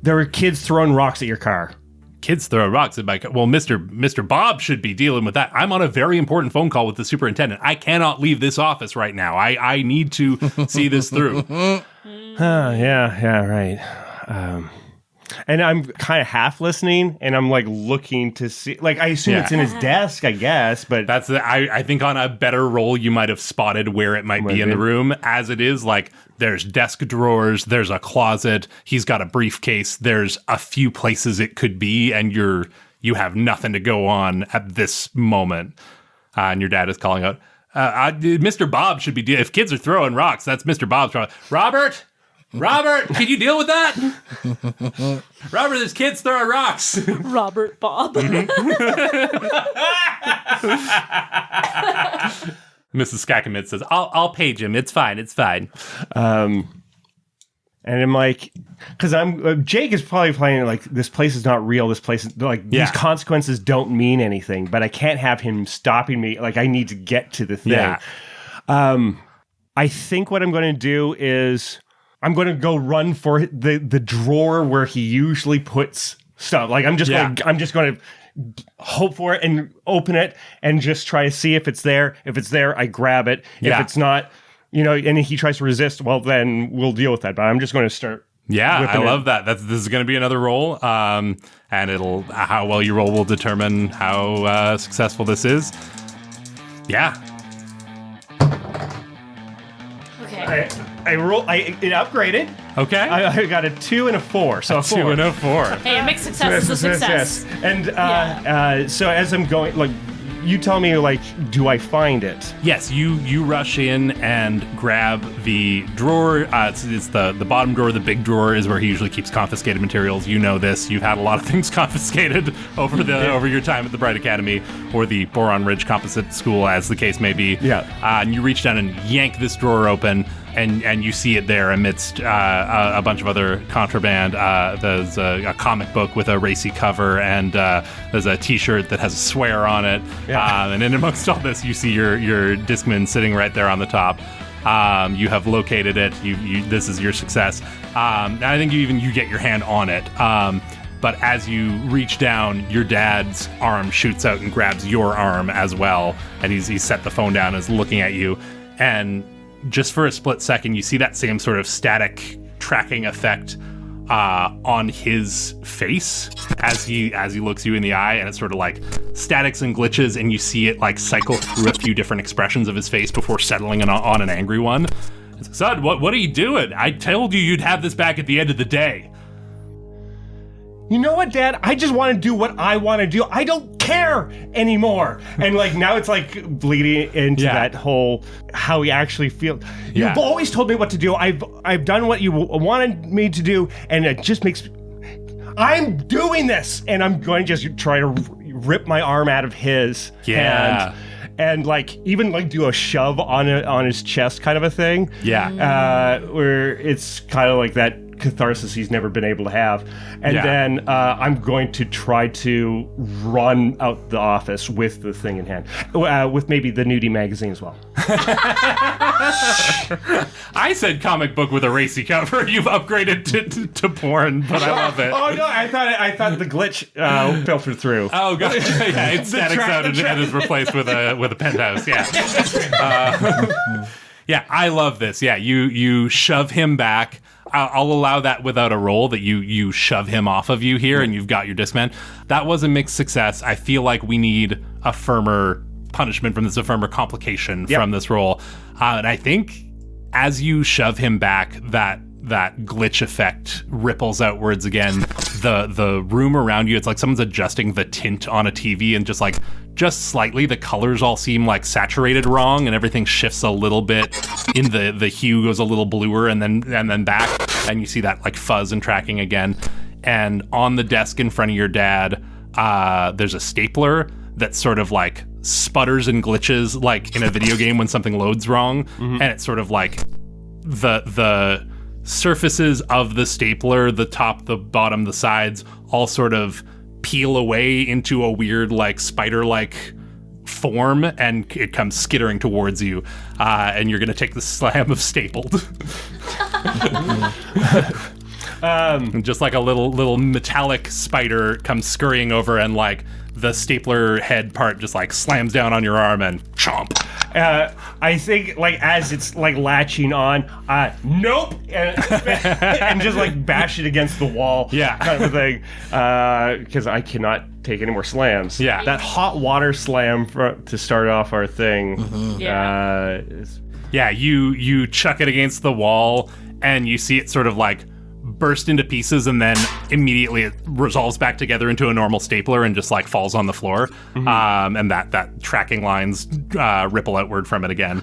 There were kids throwing rocks at your car. Kids throw rocks at my car. Well, Mr. Bob should be dealing with that. I'm on a very important phone call with the superintendent. I cannot leave this office right now. I need to see this through. Yeah, right. And I'm kind of half listening, and I'm like looking to see. Like, I assume it's in his desk, I guess. But That's I think on a better roll, you might have spotted where it might be in the room. As it is, like, there's desk drawers, there's a closet, he's got a briefcase, there's a few places it could be, and you have nothing to go on at this moment. And your dad is calling out, Mr. Bob should be if kids are throwing rocks, that's Mr. Bob's problem. Robert, can you deal with that? Robert, there's kids throwing rocks. Robert Bob. Mrs. Skakamid says, I'll page him. It's fine. and I'm like, because Jake is probably playing like, this place is not real. This place is like, these consequences don't mean anything, but I can't have him stopping me. Like, I need to get to the thing. Yeah. I think what I'm going to do is I'm going to go run for the drawer where he usually puts stuff. Like, I'm just going to hope for it and open it and just try to see if it's there. If it's there, I grab it. If it's not, and he tries to resist, well, then we'll deal with that. But I'm just going to start. Yeah, I love that. This is going to be another roll, and how well you roll will determine how successful this is. Yeah. Okay. It upgraded. Okay. I got a 2 and a 4. So a 4. 2 and a 4. Hey, a mixed success is a success. And so as I'm going, like, you tell me, like, do I find it? Yes, you rush in and grab the drawer. It's the bottom drawer. The big drawer is where he usually keeps confiscated materials. You know this. You've had a lot of things confiscated over your time at the Bright Academy or the Boron Ridge Composite School, as the case may be. Yeah. And you reach down and yank this drawer open, and you see it there amidst a bunch of other contraband. There's a comic book with a racy cover, and there's a T-shirt that has a swear on it. Yeah. And in amongst all this, you see your Discman sitting right there on the top. You have located it. This is your success. And I think you get your hand on it. But as you reach down, your dad's arm shoots out and grabs your arm as well. And he's set the phone down and is looking at you. And just for a split second, you see that same sort of static tracking effect on his face as he looks you in the eye, and it's sort of like statics and glitches, and you see it like cycle through a few different expressions of his face before settling on an angry one. It's like, son, what are you doing? I told you you'd have this back at the end of the day. You know what, Dad? I just want to do what I want to do. I don't care anymore. And like now it's like bleeding into that whole how he actually feels. You've always told me what to do. I've done what you wanted me to do, and it just makes I'm doing this, and I'm going to just try to rip my arm out of his hand. And like even like do a shove on his chest kind of a thing. Where it's kind of like that catharsis he's never been able to have. And then I'm going to try to run out the office with the thing in hand, with maybe the nudie magazine as well. I said comic book with a racy cover. You've upgraded to porn, but I love it. Oh no, I thought the glitch filtered through. Oh god, yeah, it statics out and is replaced with a penthouse. Yeah. Yeah, I love this. Yeah, you shove him back. I'll allow that without a roll, that you shove him off of you here, and you've got your Discman. That was a mixed success. I feel like we need a firmer punishment from this, a firmer complication from this roll. And I think as you shove him back, that glitch effect ripples outwards again. The room around you, it's like someone's adjusting the tint on a TV, and just slightly the colors all seem like saturated wrong, and everything shifts a little bit in the hue goes a little bluer and then back, and you see that like fuzz and tracking again. And on the desk in front of your dad, there's a stapler that sort of like sputters and glitches like in a video game when something loads wrong. And it's sort of like the surfaces of the stapler, the top, the bottom, the sides, all sort of peel away into a weird like spider-like form, and it comes skittering towards you, and you're gonna take the slam of stapled. Just like a little metallic spider comes scurrying over, and like the stapler head part just like slams down on your arm and chomp. I think like as it's like latching on, nope, and just like bash it against the wall, Yeah. kind of a thing, because I cannot take any more slams. Yeah. That hot water slam to start off our thing. Yeah, you chuck it against the wall and you see it sort of like burst into pieces, and then immediately it resolves back together into a normal stapler and just like falls on the floor. And that tracking lines ripple outward from it again.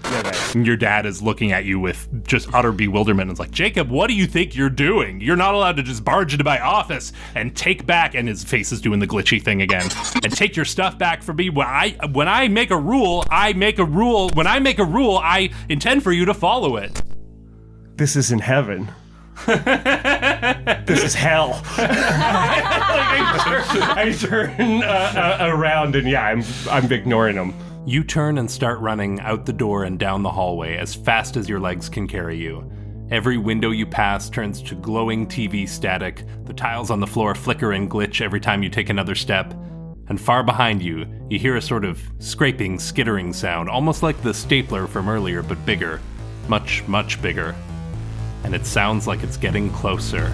And your dad is looking at you with just utter bewilderment and is like, Jacob, what do you think you're doing? You're not allowed to just barge into my office and take back, and his face is doing the glitchy thing again, and take your stuff back from me. When I make a rule, I make a rule. When I make a rule, I intend for you to follow it. This isn't heaven. This is hell. I turn around and I'm ignoring him. You turn and start running out the door and down the hallway as fast as your legs can carry you. Every window you pass turns to glowing TV static. The tiles on the floor flicker and glitch every time you take another step. And far behind you, you hear a sort of scraping, skittering sound, almost like the stapler from earlier, but bigger. Much, much bigger. And it sounds like it's getting closer.